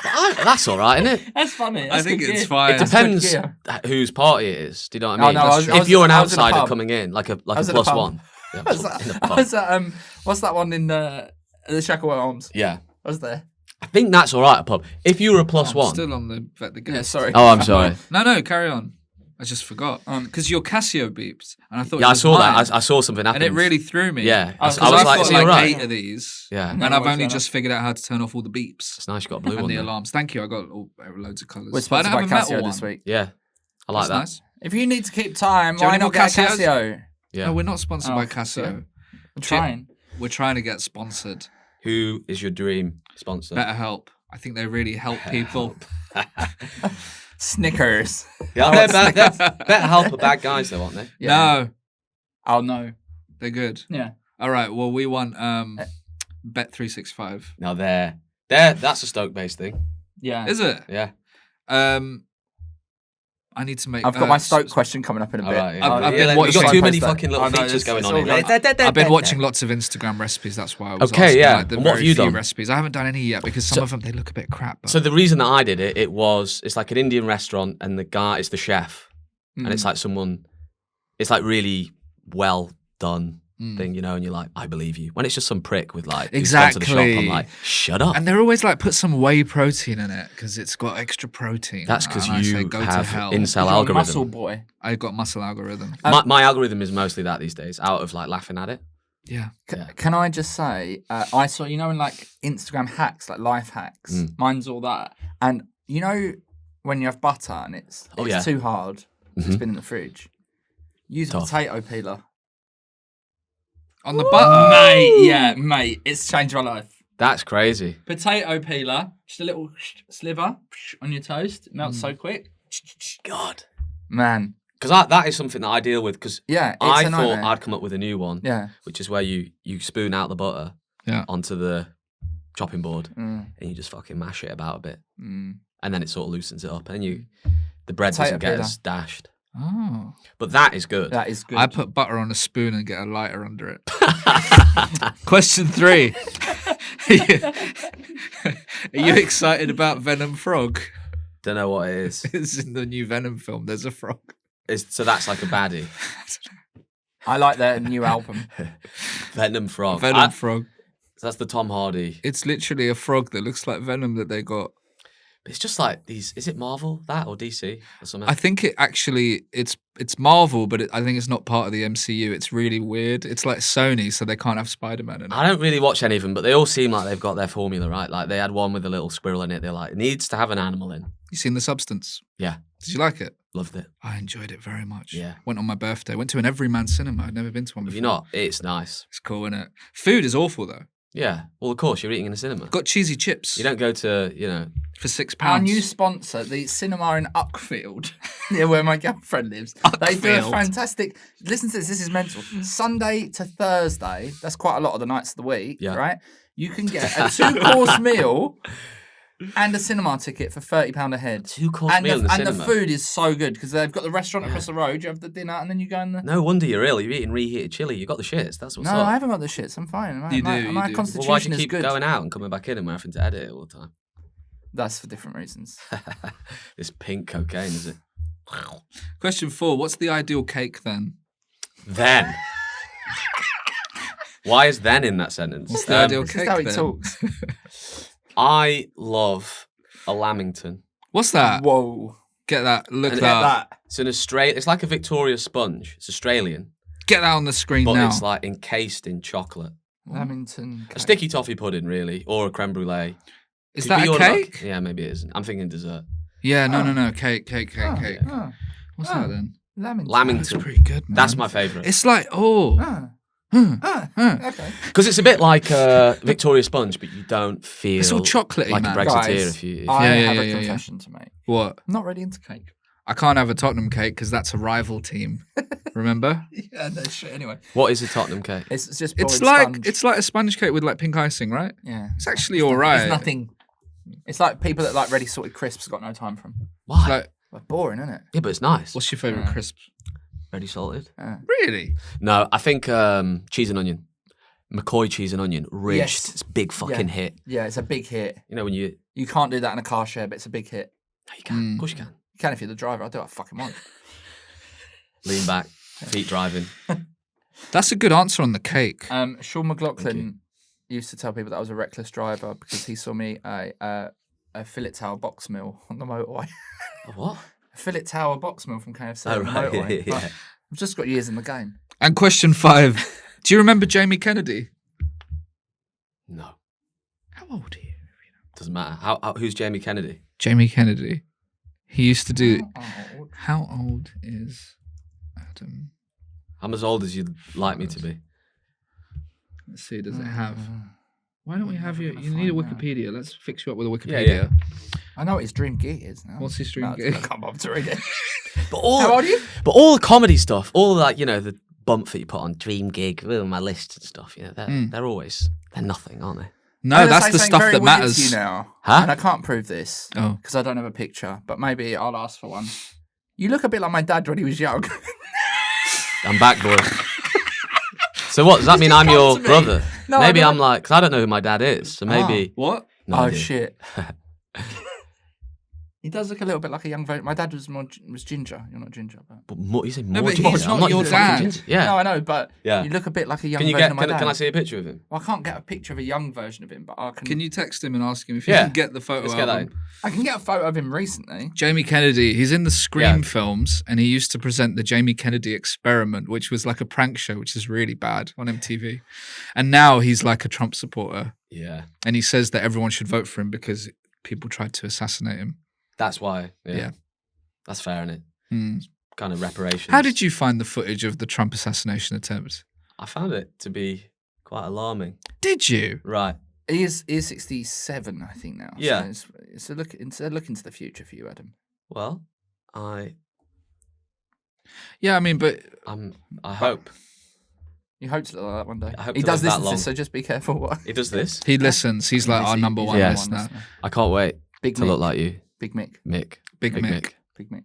Speaker 3: That's all right, isn't it?
Speaker 2: That's funny.
Speaker 1: I
Speaker 2: That's
Speaker 1: think
Speaker 2: good
Speaker 1: it's
Speaker 2: gear.
Speaker 1: fine.
Speaker 3: It
Speaker 2: That's good
Speaker 3: depends
Speaker 2: gear.
Speaker 3: whose party it is. Do you know what I
Speaker 2: Oh,
Speaker 3: mean?
Speaker 2: no, I was- I
Speaker 3: If
Speaker 2: was-
Speaker 3: you're an
Speaker 2: I was in a
Speaker 3: outsider
Speaker 2: pub.
Speaker 3: coming in, like a
Speaker 2: I was in a
Speaker 3: plus
Speaker 2: pub.
Speaker 3: one. Yeah,
Speaker 2: I was
Speaker 3: in a
Speaker 2: I
Speaker 3: pub.
Speaker 2: was at what's that one in the Shacklewell Arms?
Speaker 3: Yeah.
Speaker 2: I was there.
Speaker 3: I think that's all right, a pub. If you were a plus one.
Speaker 1: Still on the vet the
Speaker 2: Yeah,
Speaker 1: ghost.
Speaker 2: sorry.
Speaker 3: Oh, I'm sorry.
Speaker 1: No, carry on. I just forgot. Because your Casio beeps, and I thought.
Speaker 3: Yeah,
Speaker 1: it
Speaker 3: I
Speaker 1: was
Speaker 3: saw
Speaker 1: mine,
Speaker 3: that. I saw something happen.
Speaker 1: and it really threw me.
Speaker 3: Yeah. I was
Speaker 2: I
Speaker 1: I've
Speaker 3: like,
Speaker 1: got
Speaker 3: is he all
Speaker 1: like
Speaker 3: right?
Speaker 1: 8 of these.
Speaker 3: Yeah.
Speaker 2: No,
Speaker 1: And I've
Speaker 2: what's
Speaker 1: only
Speaker 2: that?
Speaker 1: just figured out how to turn off all the beeps
Speaker 3: It's nice you got a blue
Speaker 1: and
Speaker 3: one.
Speaker 1: the
Speaker 3: there.
Speaker 1: alarms. Thank you. I got loads of colours.
Speaker 2: We're
Speaker 1: But I
Speaker 2: sponsored
Speaker 1: don't
Speaker 2: by
Speaker 1: have a metal
Speaker 2: Casio
Speaker 1: one.
Speaker 2: this week.
Speaker 3: Yeah. I like
Speaker 1: That's
Speaker 3: that.
Speaker 1: nice.
Speaker 2: If you need to keep time,
Speaker 1: Do you
Speaker 2: why
Speaker 1: have
Speaker 2: not
Speaker 1: any
Speaker 2: get
Speaker 1: more
Speaker 2: a
Speaker 1: Casios?
Speaker 2: Casio?
Speaker 3: Yeah.
Speaker 1: No, we're not sponsored
Speaker 2: Oh,
Speaker 1: by
Speaker 2: so-
Speaker 1: Casio.
Speaker 2: I'm trying.
Speaker 1: We're trying to get sponsored.
Speaker 3: Who is your dream sponsor?
Speaker 1: Better help. I think they really help people.
Speaker 2: Snickers.
Speaker 3: Yeah, they're better help are bad guys though, aren't they?
Speaker 1: No,
Speaker 2: Oh no.
Speaker 1: they're good.
Speaker 2: Yeah.
Speaker 1: All right. Well, we want Bet365.
Speaker 3: No, that's a Stoke-based thing.
Speaker 2: Yeah.
Speaker 1: Is it?
Speaker 3: Yeah.
Speaker 1: I need to make.
Speaker 2: I've got my Stoke question coming up in a
Speaker 3: All
Speaker 2: bit.
Speaker 3: right. Yeah.
Speaker 1: I've been
Speaker 3: Yeah,
Speaker 1: watching-
Speaker 3: you got too many
Speaker 2: Post that.
Speaker 3: fucking little
Speaker 2: Oh, no,
Speaker 3: features
Speaker 2: it's-
Speaker 3: going
Speaker 2: it's
Speaker 3: on
Speaker 2: all
Speaker 3: here.
Speaker 2: good.
Speaker 1: I've been watching lots of Instagram recipes. That's why I was
Speaker 3: Okay,
Speaker 1: asking,
Speaker 3: yeah.
Speaker 1: like, the
Speaker 3: And what have
Speaker 1: very
Speaker 3: you
Speaker 1: few
Speaker 3: done?
Speaker 1: recipes. I haven't done any yet because some
Speaker 3: So-
Speaker 1: of them they look a bit crap. But
Speaker 3: So the reason that I did it, it's like an Indian restaurant, and the guy is the chef, and it's like someone, it's like really well done thing, you know, and you're like, I believe you. When it's just some prick with like, who's gone to the
Speaker 1: Exactly.
Speaker 3: shop, I'm like, shut up.
Speaker 1: And they're always like, put some whey protein in it because it's got extra protein.
Speaker 3: That's because
Speaker 1: And I say,
Speaker 3: you
Speaker 1: go to
Speaker 3: have
Speaker 1: hell.
Speaker 3: incel
Speaker 2: You're a
Speaker 3: algorithm.
Speaker 2: muscle boy.
Speaker 1: I got muscle algorithm.
Speaker 3: My algorithm is mostly that these days, out of like laughing at it.
Speaker 1: Yeah.
Speaker 2: Can I just say, I saw, you know, in like Instagram hacks, like life hacks, mine's all that. And you know, when you have butter and it's too hard, it's been in the fridge, use a potato peeler.
Speaker 1: On the butter.
Speaker 2: Mate, it's changed my life.
Speaker 3: That's crazy.
Speaker 2: Potato peeler, just a little sliver on your toast, it melts so quick.
Speaker 3: God.
Speaker 2: Man.
Speaker 3: Because that is something that I deal with, because
Speaker 2: Yeah,
Speaker 3: I
Speaker 2: a
Speaker 3: thought
Speaker 2: nightmare.
Speaker 3: I'd come up with a new one, which is where you spoon out the butter onto the chopping board and you just fucking mash it about a bit. And then it sort of loosens it up and the bread
Speaker 2: Potato
Speaker 3: doesn't get
Speaker 2: peeler.
Speaker 3: as dashed.
Speaker 1: Oh.
Speaker 3: But that is good.
Speaker 2: That is good.
Speaker 1: I put butter on a spoon and get a lighter under it. Question 3. Are you excited about Venom Frog?
Speaker 3: Don't know what it is.
Speaker 1: It's in the new Venom film. There's a frog.
Speaker 3: So that's like a baddie.
Speaker 2: I like their new album.
Speaker 3: Venom Frog.
Speaker 1: Venom Frog.
Speaker 3: That's the Tom Hardy.
Speaker 1: It's literally a frog that looks like Venom that they got.
Speaker 3: It's just like these. Is it Marvel, that, or DC or something?
Speaker 1: I think it actually it's Marvel, but I think it's not part of the MCU. It's really weird. It's like Sony, so they can't have Spider-Man in it.
Speaker 3: I don't really watch any of them, but they all seem like they've got their formula, right? Like they had one with a little squirrel in it. They're like, it needs to have an animal in.
Speaker 1: You seen The Substance?
Speaker 3: Yeah.
Speaker 1: Did you like it?
Speaker 3: Loved it.
Speaker 1: I enjoyed it very much.
Speaker 3: Yeah.
Speaker 1: Went on my birthday. Went to an Everyman cinema. I'd never been to one
Speaker 3: If
Speaker 1: before.
Speaker 3: you're not, it's nice.
Speaker 1: It's cool, isn't it? Food is awful though.
Speaker 3: Yeah. Well, of course, you're eating in a cinema.
Speaker 1: Got cheesy chips.
Speaker 3: You don't go to,
Speaker 1: for £6.
Speaker 2: Our new sponsor, the cinema in Uckfield, near where my girlfriend lives. They do a
Speaker 1: Uckfield.
Speaker 2: fantastic. Listen to this is mental. Sunday to Thursday, that's quite a lot of the nights of the week, right? You can get a 2-course meal and a cinema ticket for £30 a head.
Speaker 3: 2-course meal in the cinema.
Speaker 2: And the food is so good because they've got the restaurant across the road. You have the dinner and then you go in the.
Speaker 3: No wonder you're ill. You're eating reheated chili. You got the shits. That's what's
Speaker 2: No,
Speaker 3: up.
Speaker 2: I haven't got the shits. I'm fine. My
Speaker 1: You do.
Speaker 2: constitution
Speaker 3: Well, why do you
Speaker 2: is
Speaker 3: keep
Speaker 2: good.
Speaker 3: going out and coming back in and we're having to edit it all the time?
Speaker 2: That's for different reasons.
Speaker 3: This pink cocaine, is it?
Speaker 1: Question 4. What's the ideal cake then?
Speaker 3: Then. Why is then in that sentence?
Speaker 1: What's the ideal
Speaker 2: This
Speaker 1: cake
Speaker 2: is how he
Speaker 1: then?
Speaker 2: talks.
Speaker 3: I love a lamington.
Speaker 1: What's that?
Speaker 2: Whoa.
Speaker 1: Get that. Look
Speaker 3: And
Speaker 1: that up.
Speaker 3: It's an Australian. It's like a Victoria sponge. It's Australian,
Speaker 1: Get that on the screen
Speaker 3: but
Speaker 1: now.
Speaker 3: it's like encased in chocolate.
Speaker 2: Lamington.
Speaker 3: A sticky toffee pudding, really, or a creme brulee.
Speaker 1: Is
Speaker 3: Could
Speaker 1: that
Speaker 3: be
Speaker 1: a
Speaker 3: your
Speaker 1: cake?
Speaker 3: luck. Yeah, maybe it isn't. I'm thinking dessert.
Speaker 1: Yeah, no. Cake.
Speaker 2: Oh,
Speaker 1: What's that then?
Speaker 2: Lamington.
Speaker 3: Lamington.
Speaker 1: That's pretty good, man.
Speaker 3: That's my favourite.
Speaker 1: It's like,
Speaker 2: Okay.
Speaker 3: Because it's a bit like a Victoria sponge, but you don't feel
Speaker 1: It's all chocolatey,
Speaker 3: like
Speaker 1: man.
Speaker 3: a Brexiteer
Speaker 2: Guys,
Speaker 3: if you.
Speaker 2: I
Speaker 1: Yeah,
Speaker 2: have
Speaker 1: yeah,
Speaker 2: a
Speaker 1: yeah.
Speaker 2: confession to make.
Speaker 1: What?
Speaker 2: I'm not really into cake.
Speaker 1: I can't have a Tottenham cake because that's a rival team. Remember?
Speaker 2: Yeah, no shit. Anyway,
Speaker 3: What is a Tottenham cake?
Speaker 2: it's just
Speaker 1: It's
Speaker 2: boiled
Speaker 1: like
Speaker 2: sponge.
Speaker 1: it's like a sponge cake with like pink icing, right?
Speaker 2: Yeah.
Speaker 1: It's actually all right.
Speaker 2: It's nothing. It's like people that like ready salted crisps got no time for them.
Speaker 3: Why?
Speaker 1: Like,
Speaker 2: Like boring, isn't it?
Speaker 3: Yeah, but it's nice.
Speaker 1: what's your favourite crisp?
Speaker 3: Ready salted?
Speaker 1: Really?
Speaker 3: No, I think cheese and onion. McCoy cheese and onion, ridged.
Speaker 2: Yes.
Speaker 3: It's a big fucking hit.
Speaker 2: Yeah, it's a big hit.
Speaker 3: You know when you.
Speaker 2: You can't do that in a car share, but it's a big hit.
Speaker 3: No, you can. Of course you can.
Speaker 2: You can if you're the driver. I'll do what I fucking want.
Speaker 3: Lean back, feet driving.
Speaker 1: That's a good answer on the cake.
Speaker 2: Sean McLaughlin used to tell people that I was a reckless driver because he saw me a fillet tower box meal on the motorway.
Speaker 3: A what?
Speaker 2: A fillet tower box meal from KFC
Speaker 3: Oh,
Speaker 2: on the
Speaker 3: right.
Speaker 2: motorway.
Speaker 3: Yeah.
Speaker 2: But I've just got years in the game.
Speaker 1: And question 5. Do you remember Jamie Kennedy?
Speaker 3: No,
Speaker 1: How old are you?
Speaker 3: doesn't matter. Who's Jamie Kennedy?
Speaker 1: Jamie Kennedy. He used to do.
Speaker 2: Oh,
Speaker 1: How old is Adam?
Speaker 3: I'm as old as you'd like me to be.
Speaker 1: Let's see. Does it have? Why don't we have you? You need a
Speaker 2: find out.
Speaker 1: Wikipedia. Let's fix you up with a
Speaker 3: Yeah,
Speaker 1: Wikipedia.
Speaker 3: yeah.
Speaker 2: I know what his dream gig is now.
Speaker 1: What's his dream
Speaker 2: No,
Speaker 1: gig?
Speaker 2: I can't bother to read it.
Speaker 3: But all,
Speaker 2: How old are you?
Speaker 3: But all the comedy stuff, all like the bump that you put on dream gig, my list and stuff. They're always nothing, aren't they?
Speaker 1: No,
Speaker 2: I'm gonna
Speaker 1: that's
Speaker 2: say
Speaker 1: the
Speaker 2: something
Speaker 1: stuff
Speaker 2: very
Speaker 1: that
Speaker 2: wicked to
Speaker 1: matters.
Speaker 2: you now,
Speaker 3: Huh?
Speaker 2: and I can't prove this
Speaker 1: Oh.
Speaker 2: because I don't have a picture, but maybe I'll ask for one. You look a bit like my dad when he was young.
Speaker 3: I'm back, boy. So what does that mean?
Speaker 2: just
Speaker 3: I'm
Speaker 2: come
Speaker 3: your
Speaker 2: to me.
Speaker 3: brother?
Speaker 2: No,
Speaker 3: Maybe
Speaker 2: I'm
Speaker 3: I'm like, because I don't know who my dad is. So maybe.
Speaker 1: What?
Speaker 3: No
Speaker 2: Oh
Speaker 3: idea.
Speaker 2: shit! He does look a little bit like a young version. My dad was ginger. You're not ginger, but
Speaker 3: But more, you say more
Speaker 1: No, but
Speaker 3: ginger.
Speaker 1: he's
Speaker 3: I'm
Speaker 1: not your
Speaker 3: even fucking
Speaker 1: dad.
Speaker 3: ginger. Yeah.
Speaker 2: no, I know, but
Speaker 3: Yeah.
Speaker 2: you look a bit like a young
Speaker 3: Can you
Speaker 2: version
Speaker 3: get?
Speaker 2: of my dad.
Speaker 3: Can I see a picture of him?
Speaker 2: Well, I can't get a picture of a young version of him, but I can.
Speaker 1: Can you text him and ask him if you
Speaker 3: Yeah.
Speaker 1: can get the photo
Speaker 3: Let's get that
Speaker 1: album?
Speaker 3: in.
Speaker 2: I can get a photo of him recently.
Speaker 1: Jamie Kennedy, he's in the Scream
Speaker 3: Yeah.
Speaker 1: films, and he used to present the Jamie Kennedy Experiment, which was like a prank show, which is really bad on MTV. And now he's like a Trump supporter,
Speaker 3: Yeah.
Speaker 1: and he says that everyone should vote for him because people tried to assassinate him.
Speaker 3: That's why. Yeah.
Speaker 1: Yeah.
Speaker 3: That's fair, isn't it?
Speaker 1: Hmm.
Speaker 3: Kind of reparations.
Speaker 1: How did you find the footage of the Trump assassination attempt?
Speaker 3: I found it to be quite alarming.
Speaker 1: Did you?
Speaker 3: Right.
Speaker 2: He is 67, I think now.
Speaker 3: Yeah.
Speaker 2: So it's a look into the future for you, Adam.
Speaker 3: Well, I
Speaker 1: Yeah, I mean, but
Speaker 3: hope
Speaker 2: You hope to look like that one day.
Speaker 3: I hope
Speaker 2: He
Speaker 3: to
Speaker 2: does
Speaker 3: live that
Speaker 2: listen to
Speaker 3: long.
Speaker 2: this, so just be careful.
Speaker 3: he does this.
Speaker 1: he listens. He's like our number one
Speaker 3: Yeah.
Speaker 1: listener.
Speaker 3: I can't wait
Speaker 2: Big
Speaker 3: to
Speaker 2: Mick.
Speaker 3: look like you,
Speaker 2: Big Mick.
Speaker 3: Mick.
Speaker 1: Big Mick.
Speaker 2: Big Mick.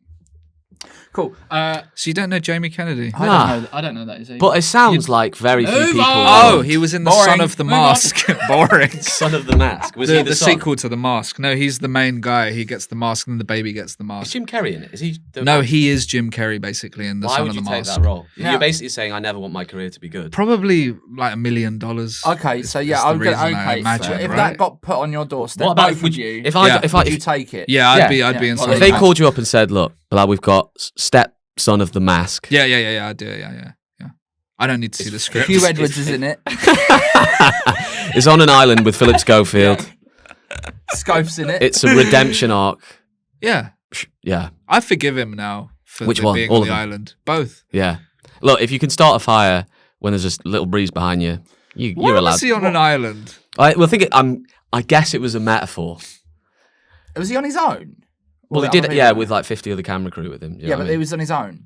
Speaker 2: Cool.
Speaker 1: So you don't know Jamie Kennedy?
Speaker 2: I don't know that. Is he?
Speaker 3: But it sounds like very few
Speaker 2: Move
Speaker 3: people.
Speaker 2: on.
Speaker 1: Oh, he was in the
Speaker 2: Boring.
Speaker 1: Son of the
Speaker 2: Move on.
Speaker 1: Mask. Boring.
Speaker 3: Son of the Mask. Was he
Speaker 1: The
Speaker 3: son?
Speaker 1: sequel to The Mask. No, he's the main guy. He gets the mask and the baby gets the
Speaker 3: Is
Speaker 1: mask.
Speaker 3: Jim Carrey in it? Is he?
Speaker 1: No, he is Jim Carrey basically in the
Speaker 3: Why
Speaker 1: Son
Speaker 3: would
Speaker 1: of
Speaker 3: you
Speaker 1: the
Speaker 3: take
Speaker 1: Mask.
Speaker 3: that role?
Speaker 2: Yeah.
Speaker 3: You're basically saying I never want my career to be good.
Speaker 1: Probably like $1 million.
Speaker 2: Okay, so yeah,
Speaker 1: is the
Speaker 2: I'm gonna
Speaker 1: reason I
Speaker 2: okay.
Speaker 1: imagine,
Speaker 2: so if
Speaker 1: right?
Speaker 2: that got put on your doorstep,
Speaker 3: What about
Speaker 2: both
Speaker 3: if would
Speaker 2: of you?
Speaker 3: if I
Speaker 1: Yeah.
Speaker 3: if
Speaker 2: would
Speaker 3: I
Speaker 2: you
Speaker 3: if,
Speaker 2: take it?
Speaker 1: Yeah, I'd
Speaker 3: Yeah.
Speaker 1: be in
Speaker 2: Well,
Speaker 1: Son
Speaker 3: if
Speaker 1: of
Speaker 3: they
Speaker 1: the Mask.
Speaker 3: called you up and said, "Look, Bilal, we've got stepson of the Mask."
Speaker 1: Yeah, I do. Yeah. I don't need to see the script.
Speaker 2: Hugh Edwards is in it.
Speaker 3: It's on an island with Philip Schofield.
Speaker 2: Scope's in it.
Speaker 3: It's a redemption arc.
Speaker 1: Yeah,
Speaker 3: Yeah,
Speaker 1: I forgive him now for
Speaker 3: Which
Speaker 1: the
Speaker 3: one?
Speaker 1: being
Speaker 3: All
Speaker 1: on
Speaker 3: of
Speaker 1: the
Speaker 3: them?
Speaker 1: island. Both.
Speaker 3: yeah. Look, if you can start a fire when there's a little breeze behind you, you're
Speaker 1: Why
Speaker 3: allowed.
Speaker 1: was he on an island?
Speaker 3: I guess it was a metaphor.
Speaker 2: Was he on his own?
Speaker 3: Well, he
Speaker 2: Or
Speaker 3: did,
Speaker 2: other
Speaker 3: yeah,
Speaker 2: people?
Speaker 3: with like 50 other camera crew with him. you know
Speaker 2: Yeah,
Speaker 3: what I
Speaker 2: but
Speaker 3: mean?
Speaker 2: it was on his own.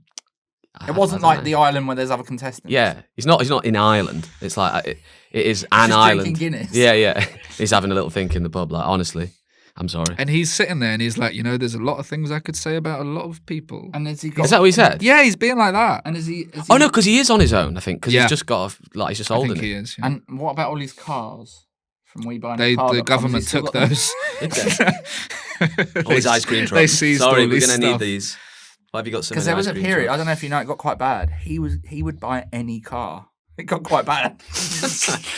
Speaker 3: I
Speaker 2: It wasn't
Speaker 3: don't
Speaker 2: like
Speaker 3: know.
Speaker 2: the island where there's other contestants.
Speaker 3: Yeah, he's not in Ireland. It's like it is an
Speaker 2: just
Speaker 3: island.
Speaker 2: drinking Guinness.
Speaker 3: Yeah. He's having a little think in the pub. Like, honestly, I'm sorry.
Speaker 1: And he's sitting there and he's like, there's a lot of things I could say about a lot of people.
Speaker 2: And has he got?
Speaker 3: Is that what he said?
Speaker 1: Yeah, he's being like that.
Speaker 2: And is he?
Speaker 3: Oh no, because he is on his own. I think because
Speaker 1: Yeah.
Speaker 3: he's just got he's just
Speaker 1: I
Speaker 3: old.
Speaker 1: think
Speaker 3: Isn't
Speaker 1: he
Speaker 3: he?
Speaker 1: is. Yeah.
Speaker 2: And what about all his cars from We Buy
Speaker 1: The
Speaker 2: Car?
Speaker 1: government took those.
Speaker 3: All his ice cream
Speaker 1: They
Speaker 3: trucks.
Speaker 1: seized
Speaker 3: Sorry,
Speaker 1: all
Speaker 3: we're
Speaker 1: this
Speaker 3: gonna need
Speaker 1: stuff.
Speaker 3: these. Why have you got so
Speaker 2: Because
Speaker 3: many
Speaker 2: there was
Speaker 3: ice
Speaker 2: a
Speaker 3: cream
Speaker 2: period. I
Speaker 3: trucks?
Speaker 2: don't know if you know, it got quite bad. He would buy any car. It got quite bad.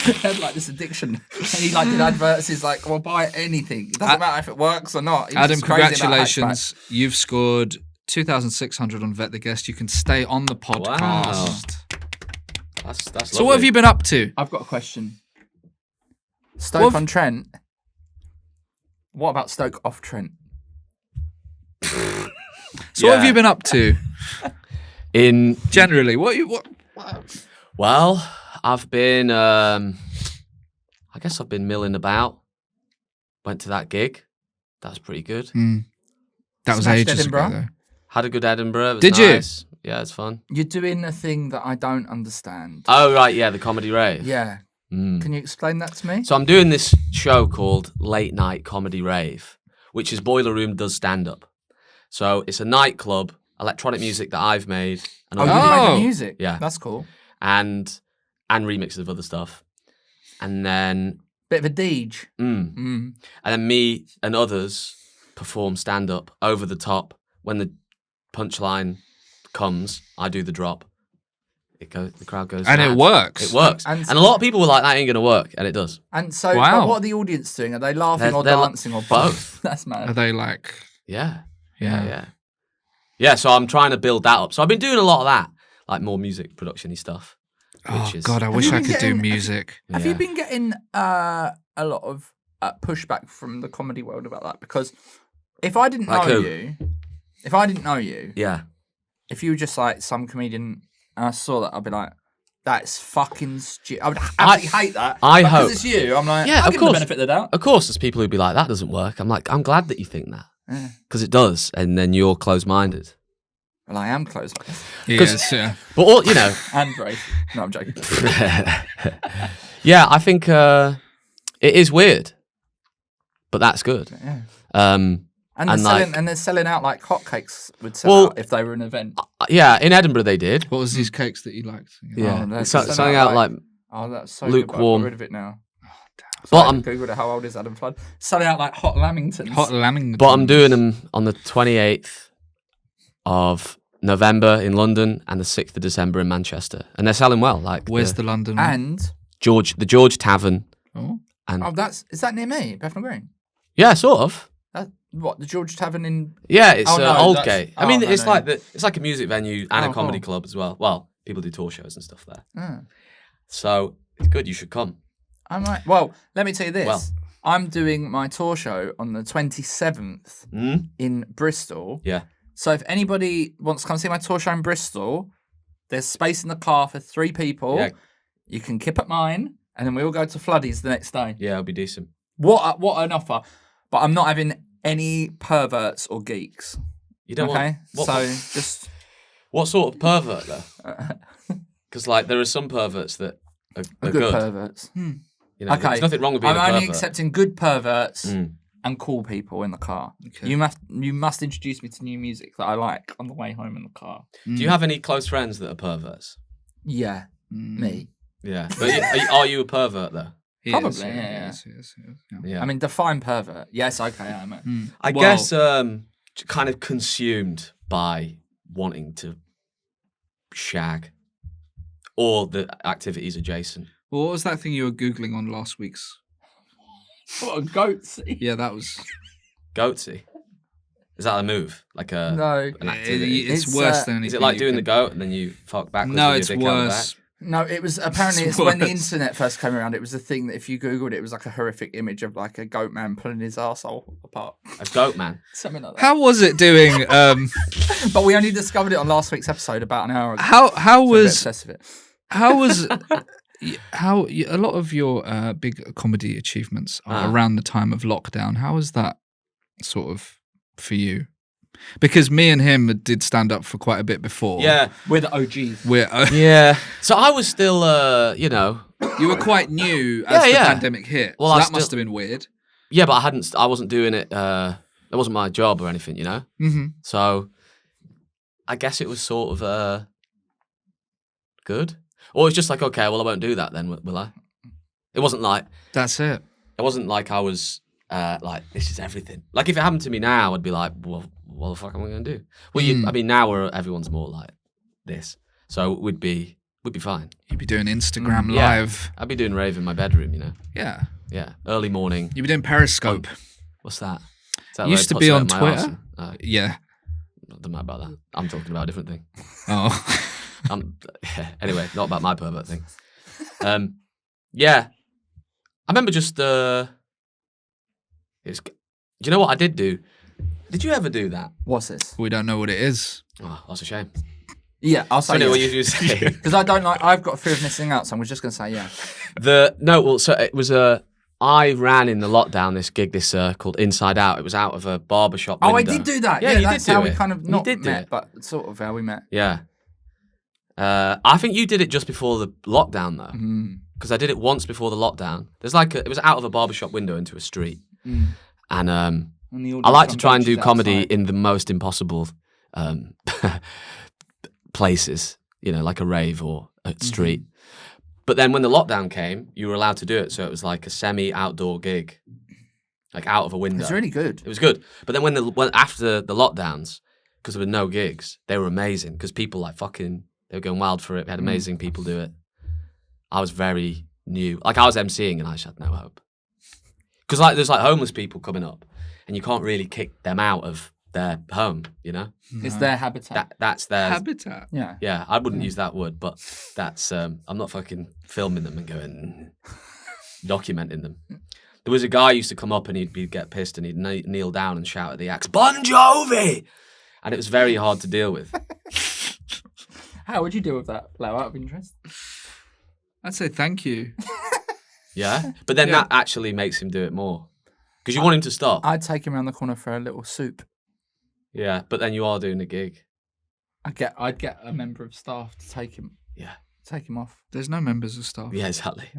Speaker 2: He had like this addiction, and he like did adverts. He's like, "Well, buy anything. It doesn't matter if it works or not." He was
Speaker 1: Adam,
Speaker 2: just crazy about
Speaker 1: congratulations. You've scored 2,600 on Vet the Guest. You can stay on the podcast.
Speaker 3: That's
Speaker 1: So what have you been up to?
Speaker 2: hatchback. I've got a question. Stoke on Trent. What about Stoke off Trent?
Speaker 1: So what have you been up to?
Speaker 3: in?
Speaker 1: Generally, what?
Speaker 3: Well, I've been. I guess I've been milling about. Went to that gig. That was pretty good.
Speaker 1: That was
Speaker 2: Smashed
Speaker 1: ages
Speaker 2: Edinburgh?
Speaker 1: ago, though.
Speaker 3: Had a good Edinburgh. It was
Speaker 1: Did you?
Speaker 3: nice. Yeah, it's fun.
Speaker 2: You're doing a thing that I don't understand.
Speaker 3: Oh right, yeah, the comedy rave.
Speaker 2: Yeah. Can you explain that to me?
Speaker 3: So I'm doing this show called Late Night Comedy Rave, which is Boiler Room does stand up. So it's a nightclub, electronic music that I've made, and
Speaker 2: Oh,
Speaker 3: other
Speaker 2: you
Speaker 3: people-
Speaker 2: made
Speaker 1: Oh.
Speaker 2: the music.
Speaker 3: Yeah.
Speaker 2: That's cool.
Speaker 3: and remixes of other stuff, and then
Speaker 2: Bit of a deej.
Speaker 3: and then me and others perform stand up over the top. When the punchline comes, I do the drop. The crowd goes,
Speaker 1: And it
Speaker 3: mad.
Speaker 1: works.
Speaker 3: It works,
Speaker 2: And-
Speaker 3: and a lot of people were like, "That ain't gonna work," and it does.
Speaker 2: And so,
Speaker 1: Wow.
Speaker 2: but what are the audience doing? Are they laughing
Speaker 3: They're-
Speaker 2: or
Speaker 3: they're
Speaker 2: dancing or both? That's
Speaker 1: Are
Speaker 2: mad.
Speaker 1: they like?
Speaker 3: Yeah.
Speaker 1: Yeah.
Speaker 3: Yeah, so I'm trying to build that up. So I've been doing a lot of that, like more music production-y stuff.
Speaker 1: Oh
Speaker 3: which is-
Speaker 1: God, I
Speaker 2: Have
Speaker 1: wish
Speaker 2: you
Speaker 1: I
Speaker 2: been
Speaker 1: could do
Speaker 2: getting-
Speaker 1: music.
Speaker 2: Have
Speaker 3: Yeah.
Speaker 2: you been getting a lot of pushback from the comedy world about that? Because if I didn't
Speaker 3: Like
Speaker 2: know
Speaker 3: who?
Speaker 2: you,
Speaker 3: Yeah.
Speaker 2: if you were just like some comedian and I saw that, I'd be like, that's fucking stupid. I would absolutely hate that.
Speaker 3: I
Speaker 2: But 'cause
Speaker 3: hope-
Speaker 2: it's you. I'm like,
Speaker 3: Yeah,
Speaker 2: I'll
Speaker 3: of
Speaker 2: give them the
Speaker 3: course.
Speaker 2: benefit of the doubt.
Speaker 3: Of course, there's people who'd be like, "That doesn't work." I'm like, I'm glad that you think that.
Speaker 2: Yeah.
Speaker 3: Because it does, and then you're closed-minded.
Speaker 2: Well, I am close.
Speaker 1: Yes, yeah.
Speaker 3: But all, you know,
Speaker 2: And Ray. No, I'm joking.
Speaker 3: yeah, I think it is weird, but that's good.
Speaker 2: Yeah.
Speaker 3: Um,
Speaker 2: And they're,
Speaker 3: And,
Speaker 2: selling,
Speaker 3: like-
Speaker 2: and they're selling out like hotcakes would sell
Speaker 3: Well-
Speaker 2: out if they were an event.
Speaker 3: yeah, in Edinburgh they did.
Speaker 1: What was these cakes that you liked?
Speaker 3: Yeah,
Speaker 2: no,
Speaker 3: it's
Speaker 2: selling
Speaker 3: something
Speaker 2: out
Speaker 3: out like
Speaker 2: Oh, that's so
Speaker 3: lukewarm.
Speaker 2: good. But I got rid of it now. So
Speaker 3: But
Speaker 2: I
Speaker 3: I'm
Speaker 2: googled it. How old is Adam Flood? Selling out like hot lamingtons.
Speaker 1: Hot lambing.
Speaker 3: but I'm doing them on the 28th of November in London and the 6th of December in Manchester, and they're selling well. Like
Speaker 1: Where's the London one?
Speaker 2: And
Speaker 3: the George Tavern,
Speaker 1: Oh.
Speaker 3: and
Speaker 2: is that near me, Bethnal Green?
Speaker 3: yeah, sort of.
Speaker 2: What, the George Tavern in?
Speaker 3: Yeah, it's
Speaker 2: Oh, no,
Speaker 3: Aldgate. I mean,
Speaker 2: no,
Speaker 3: it's
Speaker 2: no.
Speaker 3: like it's like a music venue and
Speaker 2: Oh,
Speaker 3: a comedy
Speaker 2: cool.
Speaker 3: club as well. Well, people do tour shows and stuff there,
Speaker 2: Oh.
Speaker 3: so it's good. You should come.
Speaker 2: I might. Well, let me tell you this.
Speaker 3: Well.
Speaker 2: I'm doing my tour show on the 27th in Bristol.
Speaker 3: Yeah.
Speaker 2: So if anybody wants to come see my tour show in Bristol, there's space in the car for 3 people.
Speaker 3: Yeah.
Speaker 2: You can kip at mine, and then we all go to Floodies the next day.
Speaker 3: Yeah, it'll be decent.
Speaker 2: What an offer! But I'm not having any perverts or geeks.
Speaker 3: You don't
Speaker 2: Okay,
Speaker 3: want
Speaker 2: so just
Speaker 3: what sort of pervert though? Because like there are some perverts that are
Speaker 2: good
Speaker 3: good.
Speaker 2: perverts.
Speaker 3: You know,
Speaker 2: Okay,
Speaker 3: there's nothing wrong with being
Speaker 2: I'm
Speaker 3: a pervert.
Speaker 2: only accepting good perverts
Speaker 3: Mm.
Speaker 2: and cool people in the car.
Speaker 1: Okay.
Speaker 2: You must introduce me to new music that I like on the way home in the car.
Speaker 3: Do you have any close friends that are perverts?
Speaker 2: Yeah, me.
Speaker 3: Yeah, but are you a pervert though?
Speaker 1: He
Speaker 2: Probably,
Speaker 1: is,
Speaker 2: yeah.
Speaker 1: he is, he is, yeah.
Speaker 3: Yeah.
Speaker 2: I mean, define pervert. Yes, okay, I am.
Speaker 3: I
Speaker 1: Well-
Speaker 3: guess kind of consumed by wanting to shag or the activities adjacent.
Speaker 1: Well, what was that thing you were Googling on last week's?
Speaker 2: What a goat.
Speaker 1: Yeah, that was.
Speaker 3: Goatsy. Is that a move? Like a
Speaker 2: No.
Speaker 3: an activity?
Speaker 1: It's
Speaker 2: It's,
Speaker 1: worse than anything.
Speaker 3: Is it like
Speaker 1: you
Speaker 3: doing the
Speaker 1: can-
Speaker 3: goat and then you fuck backwards?
Speaker 1: No,
Speaker 3: with
Speaker 1: it's
Speaker 3: your dick out the
Speaker 1: worse.
Speaker 3: back?
Speaker 2: No, it was apparently
Speaker 1: It's
Speaker 2: it's when the
Speaker 1: worse.
Speaker 2: internet first came around. It was a thing that if you googled it, it was like a horrific image of like a goat man pulling his arsehole apart,
Speaker 3: A goat man.
Speaker 2: something like that.
Speaker 1: How was it doing?
Speaker 2: But we only discovered it on last week's episode about an hour ago.
Speaker 1: How
Speaker 2: So I'm a bit
Speaker 1: was
Speaker 2: obsessed with it.
Speaker 1: how was a lot of your big comedy achievements are around the time of lockdown? How was that sort of for you? Because me and him did stand up for quite a bit before.
Speaker 3: Yeah,
Speaker 2: We're the OGs.
Speaker 1: We're
Speaker 3: yeah. So I was still, you know,
Speaker 1: you were quite new as the
Speaker 3: Yeah.
Speaker 1: pandemic hit.
Speaker 3: Well,
Speaker 1: so
Speaker 3: I
Speaker 1: that
Speaker 3: still-
Speaker 1: must have been weird.
Speaker 3: yeah, but I wasn't doing it. It wasn't my job or anything, you know.
Speaker 1: Mm-hmm.
Speaker 3: So I guess it was sort of good. Or it's just like, okay, well, I won't do that then, will I? It wasn't like
Speaker 1: That's it.
Speaker 3: I was like, this is everything. Like if it happened to me now, I'd be like, well, what the fuck am I going to do? Well, I mean, now everyone's more like this, so we'd be fine.
Speaker 1: You'd be doing Instagram
Speaker 3: Yeah.
Speaker 1: live.
Speaker 3: I'd be doing rave in my bedroom, you know.
Speaker 1: Yeah.
Speaker 3: Yeah, early morning.
Speaker 1: You'd be doing Periscope.
Speaker 3: What's that? Is that
Speaker 1: Used to
Speaker 3: where I
Speaker 1: be
Speaker 3: put
Speaker 1: on
Speaker 3: something in my
Speaker 1: Twitter.
Speaker 3: arse?
Speaker 1: Yeah.
Speaker 3: Doesn't matter about that. I'm talking about a different thing.
Speaker 1: Oh.
Speaker 3: Anyway, not about my pervert thing. Yeah, I remember just. Do you know what I did do? Did you ever do that?
Speaker 2: What's this?
Speaker 1: We don't know what it is.
Speaker 3: Oh, that's a shame.
Speaker 2: Yeah, I'll
Speaker 3: So
Speaker 2: say
Speaker 3: anyway, what
Speaker 2: yes.
Speaker 3: you say?
Speaker 2: Because I don't like. I've got a fear of missing out, so I'm just going to say yeah.
Speaker 3: So it was I ran in the lockdown this gig called Inside Out. It was out of a barbershop
Speaker 2: Oh,
Speaker 3: window.
Speaker 2: I did do that.
Speaker 3: Yeah,
Speaker 2: Yeah,
Speaker 3: you
Speaker 2: that's
Speaker 3: did do
Speaker 2: how we
Speaker 3: it.
Speaker 2: kind of
Speaker 3: You
Speaker 2: not
Speaker 3: did do
Speaker 2: met,
Speaker 3: it.
Speaker 2: but sort of how we met.
Speaker 3: Yeah. I think you did it just before the lockdown though, because I did it once before the lockdown. There's like it was out of a barbershop window into a street, and
Speaker 2: And the
Speaker 3: I
Speaker 2: audience
Speaker 3: like to
Speaker 2: on
Speaker 3: try and do
Speaker 2: benches
Speaker 3: comedy
Speaker 2: outside.
Speaker 3: in the most impossible places, you know, like a rave or a street. But then when the lockdown came, you were allowed to do it, so it was like a semi-outdoor gig, like out of a window.
Speaker 2: It's really good.
Speaker 3: It was good. But then when after the lockdowns, because there were no gigs, they were amazing because people like fucking they were going wild for it. We had amazing people do it. I was very new. Like I was emceeing and I just had no hope. Because like there's like homeless people coming up and you can't really kick them out of their home, you know?
Speaker 2: It's their habitat.
Speaker 3: That's their
Speaker 1: Habitat.
Speaker 2: Yeah.
Speaker 3: yeah, I wouldn't use that word, but that's I'm not fucking filming them and going documenting them. There was a guy who used to come up and he'd get pissed and he'd kneel down and shout at the axe, Bon Jovi! And it was very hard to deal with.
Speaker 2: How would you deal with that, Lau, out of interest?
Speaker 1: I'd say thank you.
Speaker 3: Yeah? But then that actually makes him do it more. Because you want him to stop.
Speaker 2: I'd take him around the corner for a little soup.
Speaker 3: Yeah, but then you are doing a gig.
Speaker 2: I'd get a member of staff to take him off.
Speaker 1: There's no members of staff.
Speaker 3: Yeah, exactly.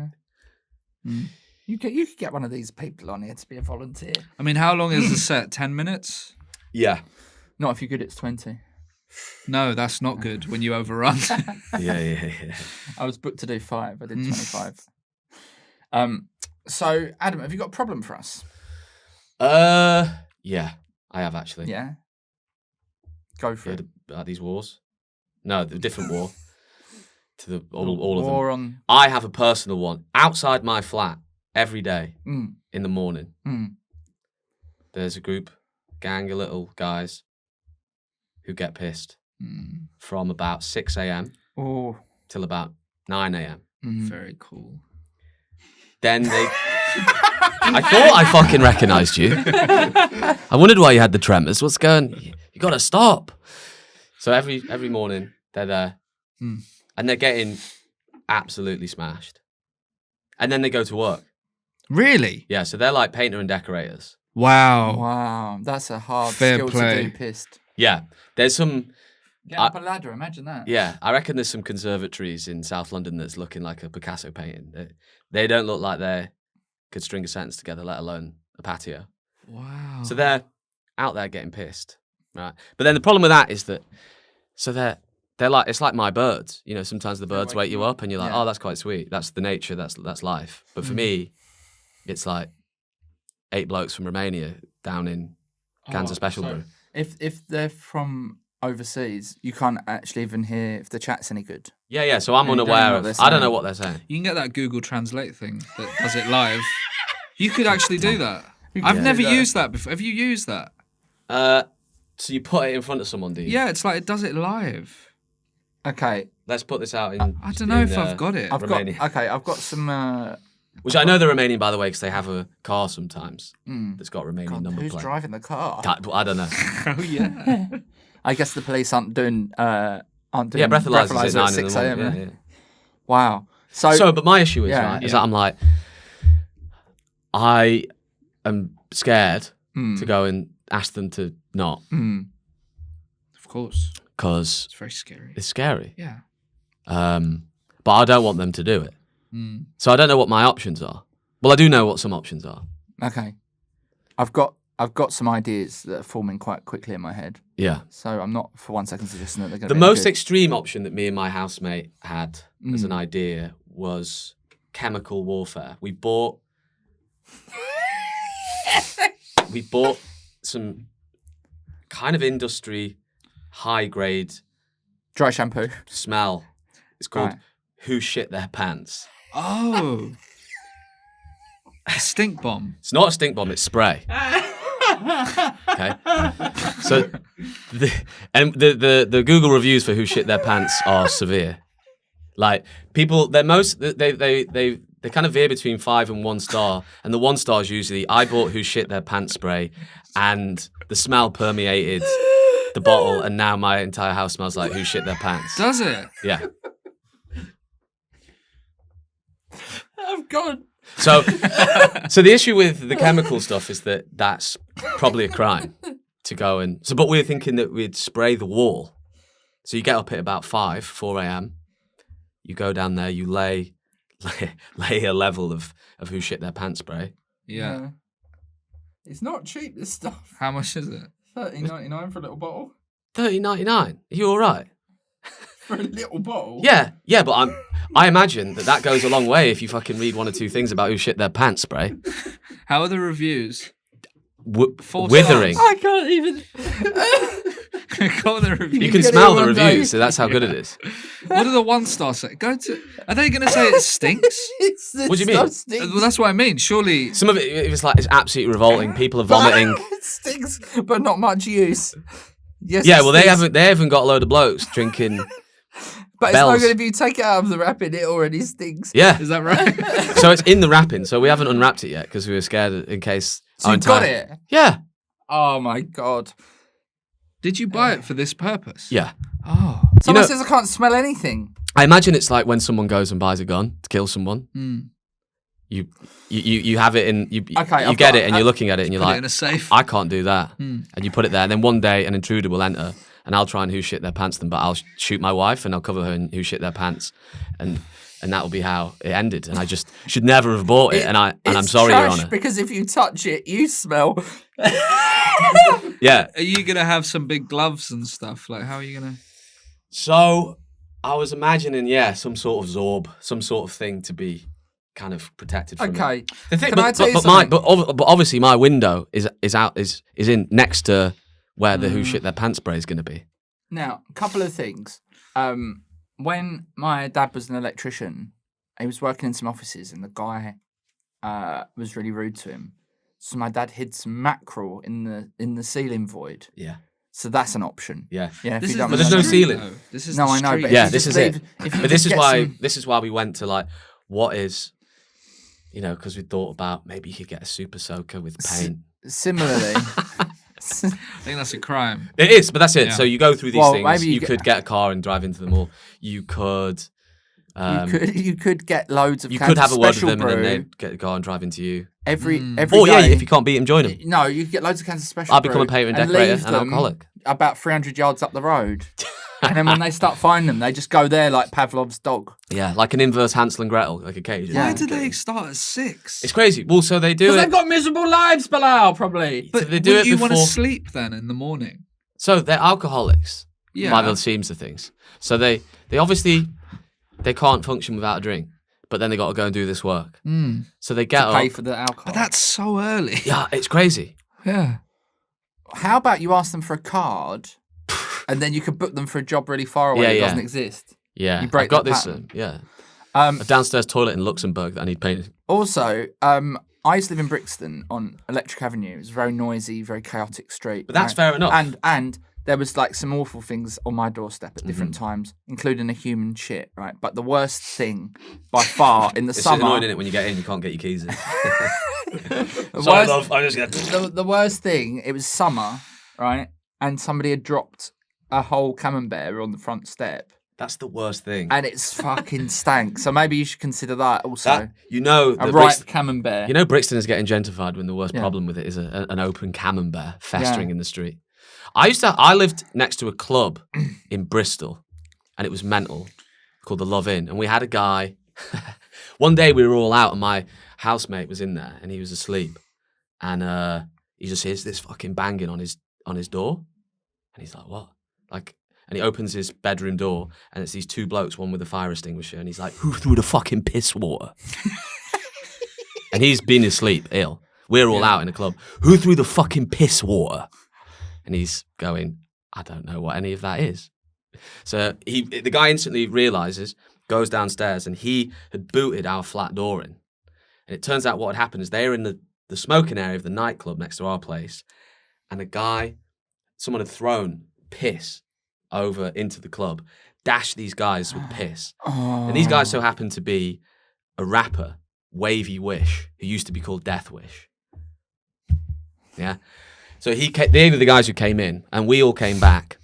Speaker 2: You could get one of these people on here to be a volunteer.
Speaker 1: I mean, how long is the set? 10 minutes?
Speaker 3: Yeah.
Speaker 2: Not if you're good, it's 20.
Speaker 1: No, that's not good when you overrun.
Speaker 3: Yeah.
Speaker 2: I was booked to do 5. I did 25. So, Adam, have you got a problem for us?
Speaker 3: Yeah, I have actually.
Speaker 2: Yeah. Go for
Speaker 3: Yeah,
Speaker 2: it.
Speaker 3: about these wars. No, the different war. To the all of them.
Speaker 2: War on.
Speaker 3: I have a personal one outside my flat every day in the morning. There's a gang of little guys who get pissed from about 6 a.m. till about 9 a.m.
Speaker 1: Very cool.
Speaker 3: Then they. I thought I fucking recognised you. I wondered why you had the tremors. What's going? You got to stop. So every morning they're there, and they're getting absolutely smashed, and then they go to work.
Speaker 1: Really?
Speaker 3: Yeah, so they're like painter and decorators.
Speaker 1: Wow.
Speaker 2: Wow, that's a hard
Speaker 1: Fair
Speaker 2: skill
Speaker 1: play.
Speaker 2: to do. Pissed.
Speaker 3: Yeah, there's some.
Speaker 2: Get up a ladder. Imagine that.
Speaker 3: Yeah, I reckon there's some conservatories in South London that's looking like a Picasso painting. They don't look like they could string a sentence together, let alone a patio.
Speaker 1: Wow.
Speaker 3: So they're out there getting pissed, right? But then the problem with that is that, so they're like, it's like my birds. You know, sometimes the birds wake you up and you're like, oh, that's quite sweet. That's the nature. That's life. But for me, it's like 8 blokes from Romania down in Kansas Special Brew.
Speaker 2: If they're from overseas, you can't actually even hear if the chat's any good.
Speaker 3: Yeah. So I'm
Speaker 2: you don't know
Speaker 3: unaware
Speaker 2: what
Speaker 3: of.
Speaker 2: they're
Speaker 3: I don't
Speaker 2: saying.
Speaker 3: know what they're saying.
Speaker 1: You can get that Google Translate thing that does it live. You could actually do that. I've
Speaker 2: do
Speaker 1: never
Speaker 2: that.
Speaker 1: used that before. Have you used that?
Speaker 3: So you put it in front of someone, do you?
Speaker 1: Yeah, it's like it does it live.
Speaker 2: Okay,
Speaker 3: Let's put this out in.
Speaker 1: I don't know if I've got it.
Speaker 2: I've
Speaker 3: Romania.
Speaker 2: got some.
Speaker 3: Which I know they're Romanian, by the way, because they have a car sometimes that's got Romanian
Speaker 2: God,
Speaker 3: number
Speaker 2: who's
Speaker 3: plate.
Speaker 2: driving the car?
Speaker 3: I don't know.
Speaker 1: Oh yeah.
Speaker 2: I guess the police aren't doing
Speaker 3: Yeah, breathalyzers at 9
Speaker 2: at
Speaker 3: in the
Speaker 2: 6
Speaker 3: morning.
Speaker 2: a.m.
Speaker 3: Yeah.
Speaker 2: Wow.
Speaker 3: But my issue is,
Speaker 2: Yeah,
Speaker 3: right, is that I'm like, I am scared to go and ask them to not,
Speaker 1: Of course.
Speaker 3: because
Speaker 1: It's very scary.
Speaker 3: it's scary.
Speaker 1: Yeah.
Speaker 3: But I don't want them to do it. So I don't know what my options are. Well, I do know what some options are.
Speaker 2: Okay. I've got some ideas that are forming quite quickly in my head.
Speaker 3: Yeah.
Speaker 2: So I'm not for 1 second suggesting that they're going
Speaker 3: The
Speaker 2: to be
Speaker 3: most
Speaker 2: good.
Speaker 3: extreme option that me and my housemate had as an idea was chemical warfare. We bought some kind of industry high grade
Speaker 2: dry shampoo.
Speaker 3: smell. It's called
Speaker 2: Right.
Speaker 3: Who Shit Their Pants.
Speaker 1: Oh. A stink bomb.
Speaker 3: It's not a stink bomb, it's spray. Okay. So the Google reviews for Who Shit Their Pants are severe. Like people, they kind of veer between 5 and 1 star, and the 1 star is usually I bought Who Shit Their Pants spray, and the smell permeated the bottle, and now my entire house smells like Who Shit Their Pants.
Speaker 1: Does it?
Speaker 3: Yeah.
Speaker 2: I've gone.
Speaker 3: So the issue with the chemical stuff is that that's probably a crime to go and. So, but we were thinking that we'd spray the wall. So you get up at about 4 a.m. You go down there, you lay a level of Who Shit Their Pants spray.
Speaker 1: Yeah.
Speaker 2: It's not cheap, this stuff.
Speaker 1: How much is it?
Speaker 2: $30.99 for a little bottle.
Speaker 3: $30.99. Are you all right?
Speaker 2: For a little bottle?
Speaker 3: Yeah, but I imagine that goes a long way if you fucking read 1 or 2 things about Who Shit Their Pants spray.
Speaker 1: How are the reviews? 4
Speaker 3: Withering.
Speaker 1: stars.
Speaker 2: I can't even.
Speaker 1: Go on the reviews.
Speaker 3: You can
Speaker 2: get
Speaker 3: smell
Speaker 2: it
Speaker 3: the
Speaker 2: one day.
Speaker 3: reviews, so that's how good it is.
Speaker 1: What do the 1 star say? Are they going to say it stinks?
Speaker 3: What do you mean?
Speaker 1: Well, that's what I mean. Surely.
Speaker 3: Some of it was like, it's absolutely revolting. People are vomiting.
Speaker 2: It stinks, but not much use. Yes,
Speaker 3: Yeah,
Speaker 2: it
Speaker 3: well,
Speaker 2: stinks,
Speaker 3: they haven't got a load of blokes drinking.
Speaker 2: But it's
Speaker 3: bells.
Speaker 2: not good if you take it out of the wrapping. It already stinks.
Speaker 3: Yeah,
Speaker 1: Is that right?
Speaker 3: so it's in the wrapping. So we haven't unwrapped it yet because we were scared in case.
Speaker 2: So
Speaker 3: our
Speaker 2: you got
Speaker 3: entire-
Speaker 2: it.
Speaker 3: Yeah,
Speaker 2: Oh my god!
Speaker 1: Did you buy it for this purpose?
Speaker 3: yeah.
Speaker 1: Oh.
Speaker 2: Someone
Speaker 3: know-
Speaker 2: says I can't smell anything.
Speaker 3: I imagine it's like when someone goes and buys a gun to kill someone. You have it in. You
Speaker 2: I've
Speaker 3: get
Speaker 2: got-
Speaker 3: it and you're looking at it and you're
Speaker 1: Put it
Speaker 3: like,
Speaker 1: in a safe.
Speaker 3: I can't do that. And you put it there, and then one day an intruder will enter, and I'll try and Who Shit Their Pants them, but I'll shoot my wife and I'll cover her in Who Shit Their Pants, and that will be how it ended. And I just should never have bought it, and I'm
Speaker 2: It's
Speaker 3: sorry, Your
Speaker 2: trash
Speaker 3: Honour.
Speaker 2: because if you touch it, you smell.
Speaker 3: Yeah.
Speaker 1: Are you going to have some big gloves and stuff? Like, how are you going to.
Speaker 3: So I was imagining, some sort of Zorb, some sort of thing to be kind of protected from it.
Speaker 2: Okay.
Speaker 3: The thing,
Speaker 2: Can I tell you something?
Speaker 3: but obviously my window is in next to where the who shit their pants spray is going to be.
Speaker 2: Now, a couple of things. When my dad was an electrician, he was working in some offices, and the guy was really rude to him. So my dad hid some mackerel in the ceiling void.
Speaker 3: Yeah.
Speaker 2: So that's an option.
Speaker 3: Yeah.
Speaker 2: Yeah.
Speaker 1: This is
Speaker 3: But there's no ceiling.
Speaker 1: though. This is
Speaker 2: No,
Speaker 1: the
Speaker 2: I know,
Speaker 1: street.
Speaker 2: but
Speaker 3: Yeah,
Speaker 2: if you
Speaker 3: this
Speaker 2: just
Speaker 3: is it.
Speaker 2: leave- if you
Speaker 3: But
Speaker 2: just get
Speaker 3: this is why we went to like what is, because we thought about maybe you could get a super soaker with paint.
Speaker 2: Similarly,
Speaker 1: I think that's a crime.
Speaker 3: It is, but that's it.
Speaker 1: Yeah.
Speaker 3: So you go through these
Speaker 2: Well,
Speaker 3: things.
Speaker 2: maybe
Speaker 3: You could get a car and drive into the mall. You could.
Speaker 2: you could get loads of.
Speaker 3: You
Speaker 2: cans
Speaker 3: could have
Speaker 2: of
Speaker 3: a word with
Speaker 2: special
Speaker 3: them and then
Speaker 2: brew
Speaker 3: they'd get a car and drive into you.
Speaker 2: every
Speaker 3: Or yeah,
Speaker 2: day.
Speaker 3: if you can't beat them, join them.
Speaker 2: No, you could get loads of cans of special.
Speaker 3: I'll become
Speaker 2: brew
Speaker 3: a painter and
Speaker 2: and
Speaker 3: decorator
Speaker 2: leave
Speaker 3: and
Speaker 2: them
Speaker 3: alcoholic.
Speaker 2: About 300 yards up the road, and then when they start finding them, they just go there like Pavlov's dog.
Speaker 3: Yeah, like an inverse Hansel and Gretel, like a cage.
Speaker 2: Yeah.
Speaker 1: Why did they start at 6?
Speaker 3: It's crazy. Well, so they do
Speaker 2: Because
Speaker 3: it.
Speaker 2: they've got miserable lives, Bilal, probably.
Speaker 1: But
Speaker 3: they do
Speaker 1: wouldn't
Speaker 3: it
Speaker 1: you want to
Speaker 3: before-
Speaker 1: sleep then in the morning?
Speaker 3: So they're alcoholics.
Speaker 1: Yeah.
Speaker 3: By the seams of things. So they obviously they can't function without a drink, but then they got to go and do this work. So they get
Speaker 2: Pay
Speaker 3: up.
Speaker 2: for the alcohol.
Speaker 1: But that's so early.
Speaker 3: Yeah, it's crazy.
Speaker 1: Yeah.
Speaker 2: How about you ask them for a card, and then you could book them for a job really far away
Speaker 3: Yeah,
Speaker 2: that
Speaker 3: yeah.
Speaker 2: doesn't exist.
Speaker 3: Yeah,
Speaker 2: You break
Speaker 3: I've got
Speaker 2: the
Speaker 3: this.
Speaker 2: pattern.
Speaker 3: Yeah,
Speaker 2: Um,
Speaker 3: a downstairs toilet in Luxembourg that I need painted.
Speaker 2: Also, I used to live in Brixton on Electric Avenue. It was a very noisy, very chaotic street.
Speaker 3: But that's fair enough.
Speaker 2: And there was like some awful things on my doorstep at different times, including a human shit, right? But the worst thing by far in the
Speaker 3: It's
Speaker 2: summer.
Speaker 3: annoying, isn't it, when you get in, you can't get your keys in.
Speaker 2: The
Speaker 3: Sorry,
Speaker 2: worst-
Speaker 3: love. I just get.
Speaker 2: the worst thing, it was summer, right? And somebody had dropped a whole camembert on the front step.
Speaker 3: That's the worst thing.
Speaker 2: And it's fucking stank. So maybe you should consider that also.
Speaker 3: That, a
Speaker 2: a ripe
Speaker 3: Brixton,
Speaker 2: camembert.
Speaker 3: Brixton is getting gentrified when the worst
Speaker 2: Yeah.
Speaker 3: problem with it is an open camembert festering in the street. I lived next to a club in Bristol, and it was mental, called the Love Inn, and we had a guy. One day we were all out, and my housemate was in there, and he was asleep, and he just hears this fucking banging on his door, and he's like, "What?" And he opens his bedroom door, and it's these two blokes, one with a fire extinguisher, and he's like, "Who threw the fucking piss water?" And he's been asleep, ill. We're all out in a club. Who threw the fucking piss water? And he's going, "I don't know what any of that is." So the guy instantly realizes, goes downstairs, and he had booted our flat door in. And it turns out what had happened is they were in the smoking area of the nightclub next to our place, and someone had thrown piss over into the club, dashed these guys with piss. And these guys so happened to be a rapper, Wavy Wish, who used to be called Death Wish. Yeah. So they were the guys who came in, and we all came back.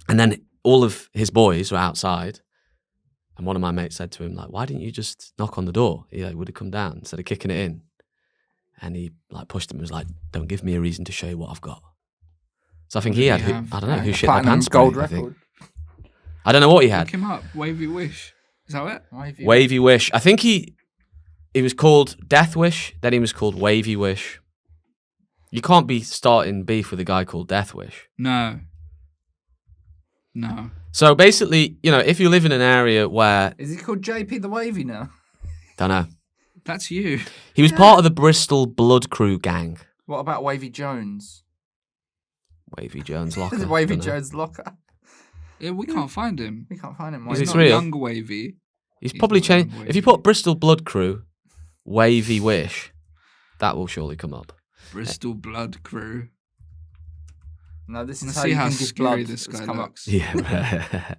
Speaker 3: And then all of his boys were outside. And one of my mates said to him, like, "Why didn't you just knock on the door? He would have come down instead of kicking it in." And he pushed him and was like, "Don't give me a reason to show you what I've got." So I think he had, I don't know, who shit their
Speaker 2: Platinum
Speaker 3: pants
Speaker 2: gold
Speaker 3: spray, I think.
Speaker 2: record.
Speaker 3: I don't know what he had.
Speaker 1: Look him up. Wavy Wish. Is that it?
Speaker 3: Wavy Wish. I think he was called Death Wish, then he was called Wavy Wish. You can't be starting beef with a guy called Death Wish.
Speaker 1: No.
Speaker 3: So basically, if you live in an area where,
Speaker 2: Is he called JP the Wavy now?
Speaker 3: don't know,
Speaker 1: That's you.
Speaker 3: he was part of the Bristol Blood Crew gang.
Speaker 2: What about Wavy Jones?
Speaker 3: Wavy Jones Locker.
Speaker 2: Wavy
Speaker 3: dunno.
Speaker 2: Jones locker.
Speaker 1: Yeah, we can't find him.
Speaker 2: We can't find him.
Speaker 3: Is
Speaker 2: Wavy.
Speaker 3: he
Speaker 1: Not
Speaker 3: real?
Speaker 1: Young Wavy.
Speaker 3: He's
Speaker 1: He's
Speaker 3: probably
Speaker 1: not
Speaker 3: changed.
Speaker 1: Young
Speaker 3: If you
Speaker 1: Wavy.
Speaker 3: put Bristol Blood Crew, Wavy Wish, that will surely come up.
Speaker 1: Bristol Blood Crew.
Speaker 2: No, this is
Speaker 1: Let's
Speaker 2: how
Speaker 1: see
Speaker 2: you
Speaker 1: how
Speaker 2: can give
Speaker 1: scary
Speaker 2: blood.
Speaker 1: this
Speaker 2: It's
Speaker 1: guy
Speaker 2: come up.
Speaker 1: looks.
Speaker 3: Yeah.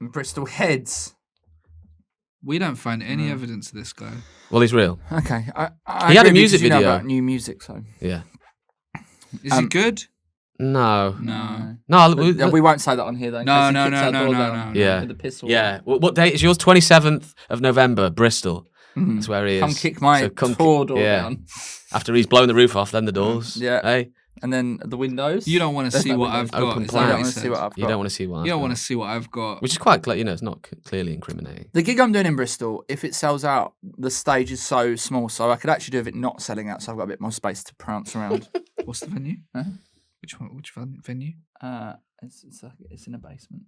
Speaker 2: Bristol Heads.
Speaker 1: We don't find any evidence of this guy.
Speaker 3: Well, he's real.
Speaker 2: Okay.
Speaker 3: He had a
Speaker 2: agree
Speaker 3: music
Speaker 2: because you know
Speaker 3: video.
Speaker 2: about new music, so.
Speaker 3: Yeah.
Speaker 1: Is he good?
Speaker 3: No.
Speaker 1: No.
Speaker 3: No.
Speaker 2: We won't say that on here, though. in
Speaker 1: No,
Speaker 2: case he
Speaker 1: no,
Speaker 2: kicks
Speaker 1: no,
Speaker 2: our
Speaker 1: no,
Speaker 2: door
Speaker 1: no,
Speaker 2: down
Speaker 1: no.
Speaker 3: Yeah.
Speaker 2: With the piss
Speaker 3: Yeah. What date is yours? 27th of November, Bristol. That's where he is.
Speaker 2: Come kick my
Speaker 3: come
Speaker 2: tour door
Speaker 3: yeah.
Speaker 2: down.
Speaker 3: After he's blown the roof off, then the doors.
Speaker 2: Yeah.
Speaker 3: Hey,
Speaker 2: And then the windows.
Speaker 1: You don't want to
Speaker 2: There's
Speaker 1: see
Speaker 2: no
Speaker 1: what
Speaker 2: windows.
Speaker 1: I've got.
Speaker 3: Open
Speaker 1: is
Speaker 2: You
Speaker 1: that
Speaker 3: plan.
Speaker 2: don't
Speaker 1: what he
Speaker 2: want to see what
Speaker 1: said?
Speaker 2: I've got.
Speaker 3: you don't want to see what.
Speaker 1: You don't want to see what I've got.
Speaker 3: Which is quite clear. It's not clearly incriminating.
Speaker 2: The gig I'm doing in Bristol, if it sells out, the stage is so small, so I could actually do it not selling out, so I've got a bit more space to prance around.
Speaker 1: What's the venue?
Speaker 2: Huh?
Speaker 1: Which one? Which venue?
Speaker 2: It's in a basement.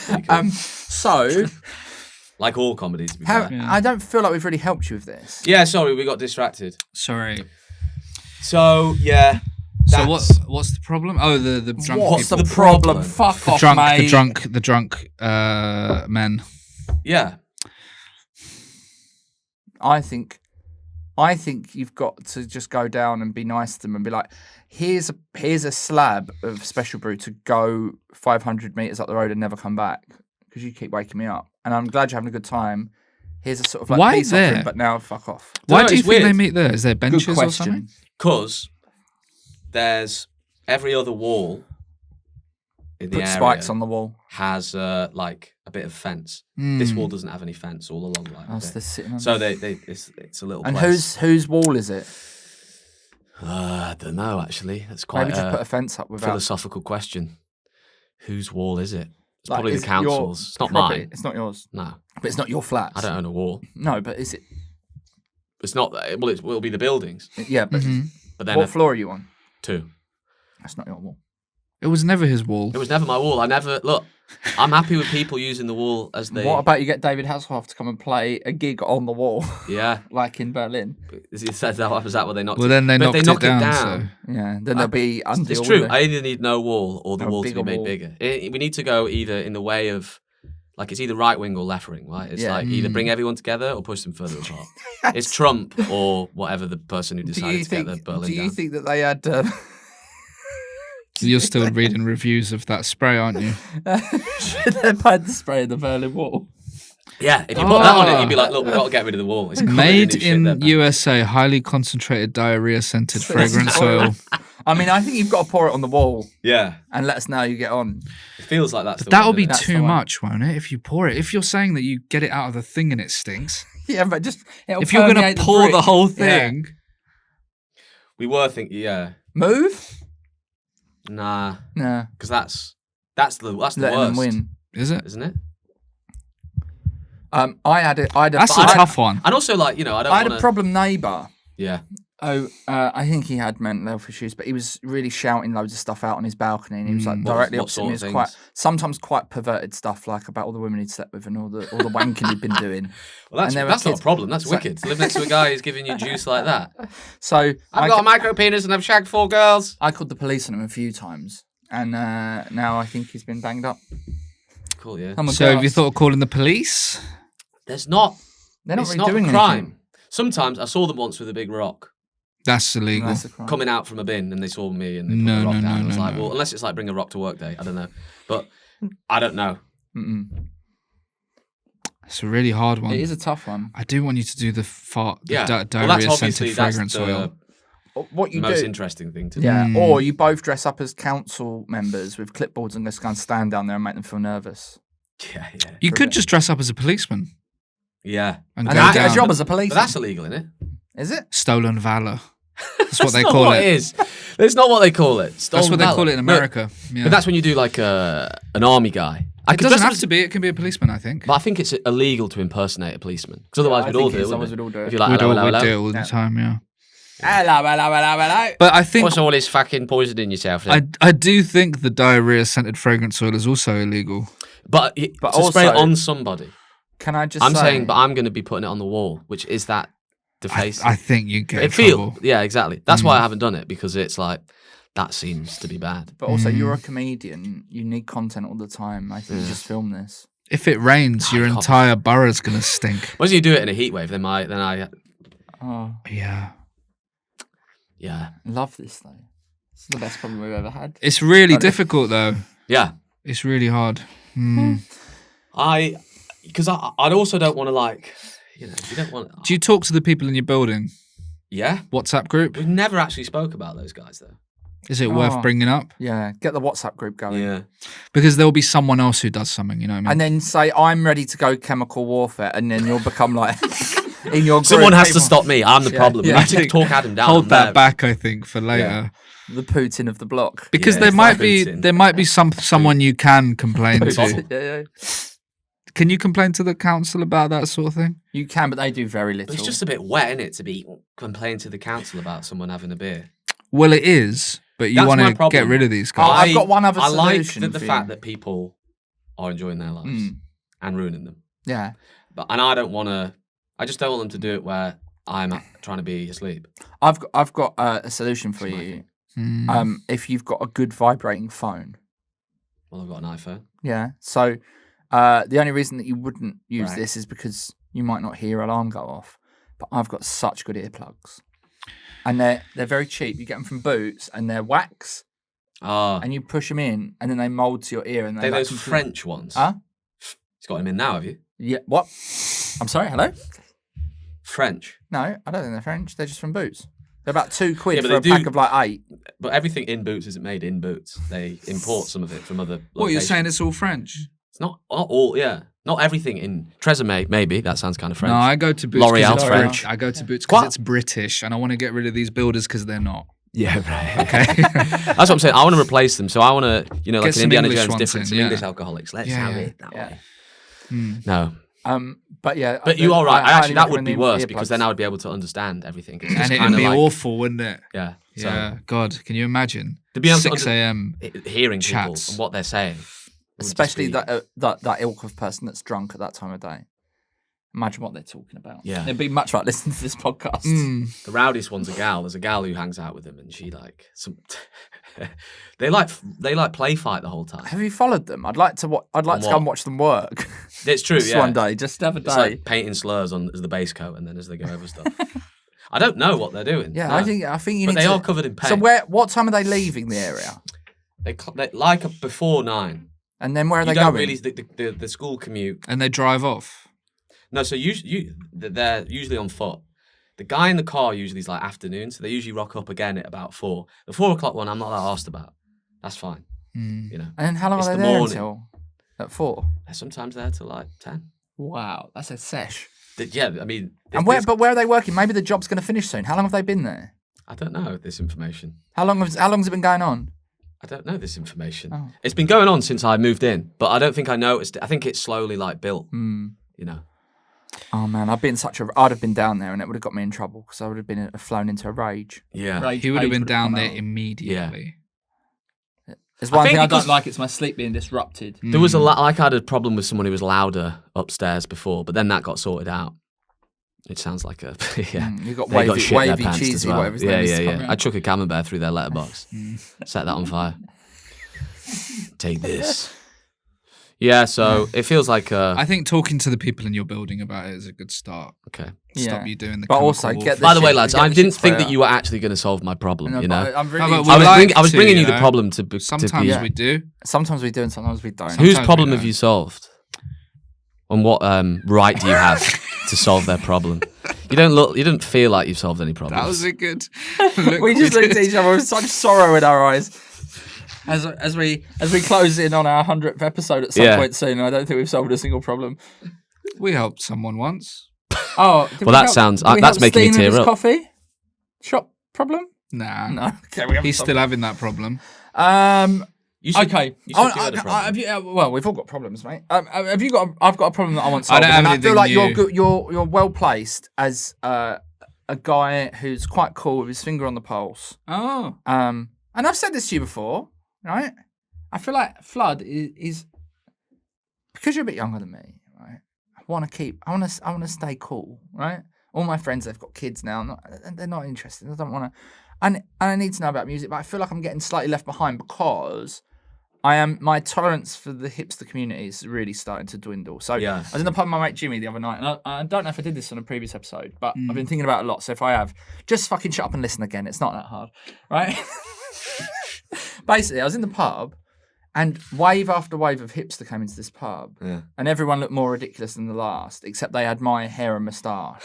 Speaker 3: Pretty cool.
Speaker 2: So
Speaker 3: Like all comedies, to be
Speaker 2: How,
Speaker 3: fair.
Speaker 2: I don't feel like we've really helped you with this.
Speaker 3: Yeah, sorry, we got distracted.
Speaker 1: Sorry.
Speaker 3: So, yeah.
Speaker 1: So what's the problem? Oh, the drunk
Speaker 2: What's
Speaker 1: people.
Speaker 2: the problem? Fuck
Speaker 1: The
Speaker 2: off,
Speaker 1: drunk,
Speaker 2: mate.
Speaker 1: the drunk men.
Speaker 3: Yeah.
Speaker 2: I think you've got to just go down and be nice to them and be like, here's a slab of special brew to go 500 meters up the road and never come back because you keep waking me up. And I'm glad you're having a good time. Here's a sort of like
Speaker 1: Why
Speaker 2: peace
Speaker 1: there?
Speaker 2: offering, but now fuck off.
Speaker 1: Why
Speaker 3: No,
Speaker 1: do you
Speaker 3: it's
Speaker 1: think they
Speaker 3: weird.
Speaker 1: meet there? Is there benches
Speaker 2: Good
Speaker 1: or
Speaker 2: question.
Speaker 1: something?
Speaker 3: Because there's every other wall in the
Speaker 2: Put
Speaker 3: area
Speaker 2: spikes on the wall.
Speaker 3: has like a bit of fence. This wall doesn't have any fence all along. Like,
Speaker 2: Oh, so they're sitting on
Speaker 3: so
Speaker 2: there.
Speaker 3: it's a little
Speaker 2: And
Speaker 3: place.
Speaker 2: whose wall is it?
Speaker 3: I don't know, actually. That's quite
Speaker 2: Maybe just put a
Speaker 3: a
Speaker 2: fence up without.
Speaker 3: philosophical question. Whose wall is it? It's
Speaker 2: Like,
Speaker 3: probably
Speaker 2: is
Speaker 3: the
Speaker 2: it your
Speaker 3: council's. It's not
Speaker 2: property?
Speaker 3: mine.
Speaker 2: It's not yours.
Speaker 3: No,
Speaker 2: But it's not your flat.
Speaker 3: I don't own a wall.
Speaker 2: No, but is it?
Speaker 3: It's not. Well, it will be the buildings.
Speaker 2: Yeah, but
Speaker 3: But then
Speaker 2: what floor are you on?
Speaker 3: 2.
Speaker 2: That's not your wall.
Speaker 1: It was never his wall.
Speaker 3: It was never my wall. I never look. I'm happy with people using the wall as they.
Speaker 2: What about you get David Hasselhoff to come and play a gig on the wall,
Speaker 3: Yeah.
Speaker 2: like in Berlin?
Speaker 3: Is that what they knocked?
Speaker 1: Well, then they
Speaker 3: But if
Speaker 1: knocked
Speaker 3: they knock
Speaker 1: it down.
Speaker 2: Yeah, then they'll be under
Speaker 3: It's
Speaker 2: your
Speaker 3: true.
Speaker 2: window.
Speaker 3: I either need no wall or the
Speaker 2: Or a
Speaker 3: wall to be
Speaker 2: bigger
Speaker 3: made
Speaker 2: wall.
Speaker 3: bigger. We need to go either in the way of, like, it's either right wing or left wing, right? It's
Speaker 2: Yeah.
Speaker 3: like either bring everyone together or push them further apart. It's Trump or whatever the person who
Speaker 2: Do
Speaker 3: decided
Speaker 2: you
Speaker 3: to get
Speaker 2: think?
Speaker 3: the Berlin
Speaker 2: Do you
Speaker 3: down.
Speaker 2: think that they had?
Speaker 1: You're still reading reviews of that spray, aren't you?
Speaker 2: Should they had the spray in the Berlin Wall?
Speaker 3: Yeah, if you put that on it, you'd be like, look, we've got to get rid of the wall. It's covered
Speaker 1: Made
Speaker 3: new shit
Speaker 1: in
Speaker 3: there, man.
Speaker 1: USA, highly concentrated diarrhea-scented fragrance oil.
Speaker 2: I mean, I think you've got to pour it on the wall
Speaker 3: Yeah,
Speaker 2: and let us know how you get on.
Speaker 3: it feels like that's the
Speaker 1: That'll
Speaker 3: one,
Speaker 1: be
Speaker 3: doesn't it?
Speaker 2: the
Speaker 1: too
Speaker 2: one.
Speaker 1: much, won't it? If you pour it. If you're saying that you get it out of the thing and it stinks.
Speaker 2: Yeah, but just
Speaker 1: If you're going to pour the whole thing.
Speaker 3: We were thinking, yeah.
Speaker 2: Move.
Speaker 3: Nah,
Speaker 2: No,
Speaker 3: because that's the
Speaker 2: letting them
Speaker 3: worst,
Speaker 2: win.
Speaker 1: Is it?
Speaker 3: isn't it?
Speaker 2: I had a
Speaker 1: That's a tough one.
Speaker 3: And also, like, you know, I don't
Speaker 2: I had
Speaker 3: want
Speaker 2: a
Speaker 3: to.
Speaker 2: problem neighbour.
Speaker 3: Yeah,
Speaker 2: Oh, I think he had mental health issues, but he was really shouting loads of stuff out on his balcony, and he was like directly
Speaker 3: what
Speaker 2: opposite
Speaker 3: sort
Speaker 2: me.
Speaker 3: of
Speaker 2: It was quite
Speaker 3: things?
Speaker 2: sometimes quite perverted stuff, like about all the women he'd slept with and all the wanking he'd been doing.
Speaker 3: well, that's
Speaker 2: And there were
Speaker 3: not a
Speaker 2: kids.
Speaker 3: problem. That's wicked. To live next to a guy who's giving you juice like that.
Speaker 2: So
Speaker 3: I've got a micro penis and I've shagged 4 girls.
Speaker 2: I called the police on him a few times, and now I think he's been banged up.
Speaker 3: Cool, yeah.
Speaker 2: Oh my
Speaker 1: So
Speaker 2: God.
Speaker 1: have you thought of calling the police?
Speaker 3: There's not.
Speaker 2: They're not
Speaker 3: It's
Speaker 2: really
Speaker 3: not
Speaker 2: doing
Speaker 3: a crime.
Speaker 2: anything.
Speaker 3: Sometimes I saw them once with a big rock
Speaker 1: That's illegal.
Speaker 2: That's a crime.
Speaker 3: coming out from a bin, and they saw me and they put
Speaker 1: No,
Speaker 3: the rock
Speaker 1: no,
Speaker 3: down.
Speaker 1: no,
Speaker 3: I was
Speaker 1: no,
Speaker 3: like,
Speaker 1: no.
Speaker 3: well, unless it's like bring a rock to work day, I don't know. But I don't know.
Speaker 2: Mm-mm.
Speaker 1: It's a really hard one.
Speaker 2: It is a tough one.
Speaker 1: I do want you to do the
Speaker 3: Yeah, well, that's
Speaker 1: diarrhea-scented
Speaker 3: obviously
Speaker 1: fragrance oil.
Speaker 2: What you
Speaker 3: most
Speaker 2: do?
Speaker 3: interesting thing to do.
Speaker 2: Yeah,
Speaker 1: Mm.
Speaker 2: or you both dress up as council members with clipboards and just go and stand down there and make them feel nervous.
Speaker 3: Yeah, yeah,
Speaker 1: You
Speaker 2: For a
Speaker 1: could
Speaker 2: bit.
Speaker 1: just dress up as a policeman
Speaker 3: yeah.
Speaker 1: and
Speaker 2: And
Speaker 1: go
Speaker 2: then get a
Speaker 1: down.
Speaker 2: job as a
Speaker 3: But
Speaker 2: policeman.
Speaker 3: that's illegal, isn't it?
Speaker 2: Is it?
Speaker 1: Stolen valor. That's what they
Speaker 3: not
Speaker 1: call
Speaker 3: what
Speaker 1: it.
Speaker 3: it is. That's not what they call it.
Speaker 1: That's what they call it in
Speaker 3: No,
Speaker 1: America. Yeah.
Speaker 3: But that's when you do like an army guy. I
Speaker 1: It
Speaker 3: could
Speaker 1: doesn't
Speaker 3: dress
Speaker 1: have
Speaker 3: up
Speaker 1: to be. It can be a policeman, I think.
Speaker 3: But I think it's illegal to impersonate a policeman because otherwise
Speaker 2: I
Speaker 3: we'd all
Speaker 2: think
Speaker 3: do
Speaker 2: it
Speaker 3: it.
Speaker 2: is,
Speaker 3: wouldn't
Speaker 2: otherwise
Speaker 3: we?
Speaker 2: we'd all do it.
Speaker 3: If you're like,
Speaker 1: We do
Speaker 3: hello, hello,
Speaker 1: it
Speaker 3: hello.
Speaker 1: all the time, yeah.
Speaker 2: Hello.
Speaker 1: But I think
Speaker 3: What's all this fucking poisoning yourself?
Speaker 1: I do think the diarrhea-scented fragrance oil is also illegal.
Speaker 3: But
Speaker 2: But
Speaker 3: to spray it
Speaker 2: also-
Speaker 3: on somebody.
Speaker 2: Can I just
Speaker 3: I'm
Speaker 2: say,
Speaker 3: saying, but I'm going to be putting it on the wall, which is that defacing.
Speaker 1: I think you get in
Speaker 3: it feel,
Speaker 1: trouble.
Speaker 3: yeah, exactly. That's why I haven't done it because it's like that seems to be bad.
Speaker 2: But also, you're a comedian. You need content all the time. I think you just film this.
Speaker 1: If it rains, your
Speaker 3: can't-
Speaker 1: entire borough's going to stink.
Speaker 3: Once you do it in a heat wave, then I
Speaker 2: Oh,
Speaker 1: Yeah.
Speaker 3: yeah,
Speaker 2: love this though. It's the best problem we've ever had.
Speaker 1: It's really
Speaker 2: Got it.
Speaker 1: difficult, though.
Speaker 3: yeah.
Speaker 1: It's really hard. Hmm.
Speaker 3: Because I also don't want to like, you know, you don't want.
Speaker 1: Do you talk to the people in your building?
Speaker 3: Yeah,
Speaker 1: WhatsApp group?
Speaker 3: we've never actually spoke about those guys though.
Speaker 1: Is it worth
Speaker 2: Oh.
Speaker 1: bringing up?
Speaker 2: Yeah, get the WhatsApp group going.
Speaker 3: Yeah,
Speaker 1: Because there will be someone else who does something, you know what I mean?
Speaker 2: And then say, I'm ready to go chemical warfare. And then you'll become like, in your group.
Speaker 3: someone has to
Speaker 2: people-
Speaker 3: stop me. I'm the problem.
Speaker 2: yeah.
Speaker 3: We need to talk Adam down.
Speaker 1: Hold
Speaker 3: I'm
Speaker 1: that
Speaker 3: there.
Speaker 1: back, I think, for later.
Speaker 2: The Putin of the block.
Speaker 1: Because
Speaker 3: Yeah,
Speaker 1: there
Speaker 3: it's
Speaker 1: might
Speaker 3: like
Speaker 1: be
Speaker 3: Putin.
Speaker 1: someone you can complain to.
Speaker 2: Yeah.
Speaker 1: Can you complain to the council about that sort of thing?
Speaker 2: You can, but they do very little.
Speaker 3: But it's just a bit wet, isn't it, to be complaining to the council about someone having a beer.
Speaker 1: Well, it is, but you
Speaker 3: That's
Speaker 1: want
Speaker 3: my
Speaker 1: to
Speaker 3: problem.
Speaker 1: get rid of these
Speaker 2: Oh,
Speaker 1: guys.
Speaker 2: I've got one other
Speaker 3: I like
Speaker 2: solution
Speaker 3: the
Speaker 2: for
Speaker 3: fact
Speaker 2: you.
Speaker 3: that people are enjoying their lives and ruining them.
Speaker 2: Yeah.
Speaker 3: and I don't want to. I just don't want them to do it where I'm trying to be asleep.
Speaker 2: I've got a solution for you. If you've got a good vibrating phone.
Speaker 3: Well, I've got an iPhone.
Speaker 2: Yeah. So the only reason that you wouldn't use
Speaker 3: Right.
Speaker 2: this is because you might not hear alarm go off. But I've got such good earplugs, and they're very cheap. You get them from Boots, and they're wax,
Speaker 3: Oh,
Speaker 2: and you push them in, and then they mold to your ear. And
Speaker 3: they're
Speaker 2: like
Speaker 3: those
Speaker 2: complete-
Speaker 3: French ones.
Speaker 2: Huh?
Speaker 3: He's got them in now, have you?
Speaker 2: Yeah. What? I'm sorry. Hello.
Speaker 3: French.
Speaker 2: No, I don't think they're French. They're just from Boots. They're about £2
Speaker 3: Yeah, but
Speaker 2: for a
Speaker 3: they
Speaker 2: pack
Speaker 3: do-
Speaker 2: of like 8.
Speaker 3: But everything in Boots isn't made in Boots. They import some of it from other.
Speaker 1: What, you're
Speaker 3: locations.
Speaker 1: saying it's all French?
Speaker 3: It's not all. Yeah, not everything in Tresemme. Maybe that sounds kind of French.
Speaker 1: No, I go to Boots. 'cause
Speaker 3: L'Oreal's
Speaker 1: it's
Speaker 3: French.
Speaker 1: I go to Boots because
Speaker 3: What?
Speaker 1: it's British, and I want to get rid of these builders because they're not.
Speaker 3: Yeah, right.
Speaker 1: Okay.
Speaker 3: That's what I'm saying. I want to replace them. So I want to,
Speaker 1: Get
Speaker 3: like an
Speaker 1: some
Speaker 3: Indiana
Speaker 1: English
Speaker 3: Jones
Speaker 1: ones
Speaker 3: difference,
Speaker 1: in,
Speaker 3: some
Speaker 1: yeah.
Speaker 3: English alcoholics. Let's
Speaker 1: Yeah,
Speaker 3: have
Speaker 1: yeah.
Speaker 3: it that
Speaker 2: Yeah.
Speaker 3: way.
Speaker 1: Hmm.
Speaker 3: No,
Speaker 2: But yeah.
Speaker 3: but you are right.
Speaker 2: I
Speaker 3: Actually, that
Speaker 2: highly
Speaker 3: would be
Speaker 2: recommend
Speaker 3: worse
Speaker 2: the
Speaker 3: because
Speaker 2: earplugs.
Speaker 3: then I would be able to understand everything. It's
Speaker 1: And
Speaker 3: just
Speaker 1: it'd
Speaker 3: kind of
Speaker 1: be
Speaker 3: like,
Speaker 1: awful, wouldn't it?
Speaker 3: yeah. So
Speaker 1: Yeah. God, can you imagine?
Speaker 3: to be able to
Speaker 1: 6 a.m.
Speaker 3: hearing people
Speaker 1: chats.
Speaker 3: and what they're saying, would just
Speaker 2: Especially
Speaker 3: be-
Speaker 2: that ilk of person that's drunk at that time of day. Imagine what they're talking about.
Speaker 3: Yeah.
Speaker 2: It'd be much like listening to this podcast.
Speaker 1: Mm.
Speaker 3: The rowdiest one's a gal. There's a gal who hangs out with them, and she like some. they like play fight the whole time.
Speaker 2: Have you followed them? I'd like to go
Speaker 3: what?
Speaker 2: and watch them work.
Speaker 3: It's true.
Speaker 2: Just
Speaker 3: Yeah.
Speaker 2: one day, just have a day.
Speaker 3: It's like painting slurs on as the base coat, and then as they go over stuff. I don't know what they're doing.
Speaker 2: Yeah,
Speaker 3: no.
Speaker 2: I think you
Speaker 3: But
Speaker 2: need
Speaker 3: they
Speaker 2: to.
Speaker 3: are covered in paint.
Speaker 2: So what time are they leaving the area?
Speaker 3: They like before 9.
Speaker 2: And then where are
Speaker 3: You
Speaker 2: they
Speaker 3: don't
Speaker 2: going?
Speaker 3: really the school commute.
Speaker 1: And they drive off.
Speaker 3: No, so they're usually on foot. The guy in the car usually is like afternoon, so they usually rock up again at about 4. The 4 o'clock one, I'm not that asked about. That's fine.
Speaker 1: Mm.
Speaker 3: You know,
Speaker 2: And then how long
Speaker 3: It's
Speaker 2: are they
Speaker 3: the
Speaker 2: there
Speaker 3: morning.
Speaker 2: until? At 4.
Speaker 3: they're sometimes there till like 10.
Speaker 2: Wow, that's a sesh.
Speaker 3: Yeah, I mean,
Speaker 2: And where are they working? Maybe the job's going to finish soon. How long have they been there?
Speaker 3: I don't know this information.
Speaker 2: How long's it been going on?
Speaker 3: I don't know this information.
Speaker 2: Oh.
Speaker 3: It's been going on since I moved in, but I don't think I noticed it. I think it's slowly like built.
Speaker 2: Hmm.
Speaker 3: You know,
Speaker 2: Oh man, I'd have been down there and it would have got me in trouble because I would have been flown into a rage.
Speaker 3: yeah.
Speaker 1: He would have been down
Speaker 2: come
Speaker 1: there
Speaker 2: out.
Speaker 1: immediately.
Speaker 2: There's one
Speaker 3: think
Speaker 2: thing I
Speaker 3: because-
Speaker 2: don't like, it's my sleep being disrupted.
Speaker 3: There was like I had a problem with someone who was louder upstairs before, but then that got sorted out. It sounds like a yeah.
Speaker 2: You got
Speaker 3: They got
Speaker 2: wavy,
Speaker 3: shit in their
Speaker 2: wavy
Speaker 3: pants as
Speaker 2: cheesy,
Speaker 3: well.
Speaker 2: whatever his
Speaker 3: Yeah,
Speaker 2: name is.
Speaker 3: yeah,
Speaker 2: Can't
Speaker 3: yeah.
Speaker 2: remember.
Speaker 3: I chuck a camembert through their letterbox, set that on fire. Take this. Yeah, so it feels like
Speaker 1: I think talking to the people in your building about it is a good start.
Speaker 3: okay.
Speaker 1: Stop
Speaker 2: Yeah.
Speaker 1: you doing the
Speaker 2: But
Speaker 1: chemical
Speaker 2: also, get
Speaker 1: warfare.
Speaker 2: the
Speaker 3: By the way,
Speaker 2: shit-
Speaker 3: lads,
Speaker 2: get
Speaker 3: I
Speaker 2: the
Speaker 3: didn't
Speaker 2: shit
Speaker 3: think
Speaker 2: straight
Speaker 3: that you were actually going to solve my problem.
Speaker 2: No,
Speaker 3: You know,
Speaker 2: but I'm
Speaker 1: No,
Speaker 2: really.
Speaker 1: but we
Speaker 3: I was,
Speaker 1: like
Speaker 3: I was
Speaker 1: to,
Speaker 3: bringing you
Speaker 1: you
Speaker 3: the
Speaker 1: know.
Speaker 3: problem to be.
Speaker 1: Sometimes
Speaker 2: Yeah.
Speaker 1: we do.
Speaker 2: Sometimes we do and sometimes we don't.
Speaker 3: Whose
Speaker 1: Sometimes we
Speaker 3: problem have
Speaker 1: don't.
Speaker 3: you solved? And what right do you have to solve their problem? You don't look. You didn't feel like you've solved any problems.
Speaker 1: That was a good. Look,
Speaker 2: We just looked
Speaker 1: did.
Speaker 2: at each other with such sorrow in our eyes. As we close in on our 100th episode at some
Speaker 3: Yeah.
Speaker 2: point soon, I don't think we've solved a single problem.
Speaker 1: We helped someone once.
Speaker 2: Oh, did
Speaker 3: Well,
Speaker 2: we
Speaker 3: that
Speaker 2: help-
Speaker 3: sounds-
Speaker 2: did we
Speaker 3: that's
Speaker 2: help
Speaker 3: making me
Speaker 2: Steen with
Speaker 3: tear
Speaker 2: his
Speaker 3: up.
Speaker 2: Coffee shop problem?
Speaker 1: Nah.
Speaker 2: No, okay, we haven't
Speaker 1: He's
Speaker 2: solved
Speaker 1: still having that problem.
Speaker 3: You said,
Speaker 2: Okay.
Speaker 3: You said you had a problem.
Speaker 2: have you, well, we've all got problems, mate. Have you got? I've got a problem that I want
Speaker 1: I
Speaker 2: solved.
Speaker 1: don't have
Speaker 2: and I
Speaker 1: anything
Speaker 2: feel like
Speaker 1: new.
Speaker 2: you're well placed as a guy who's quite cool with his finger on the pulse.
Speaker 1: Oh.
Speaker 2: And I've said this to you before, right? I feel like Flood is because you're a bit younger than me, right? I want to stay cool, right? All my friends, they've got kids now. They're not interested. I don't want to, and I need to know about music, but I feel like I'm getting slightly left behind because my tolerance for the hipster community is really starting to dwindle. So
Speaker 3: Yeah.
Speaker 2: I was in the pub with my mate Jimmy the other night, and I don't know if I did this on a previous episode, but I've been thinking about it a lot. So if I have, just fucking shut up and listen again. It's not that hard, right? Basically, I was in the pub, and wave after wave of hipster came into this pub,
Speaker 3: Yeah.
Speaker 2: and everyone looked more ridiculous than the last, except they had my hair and moustache,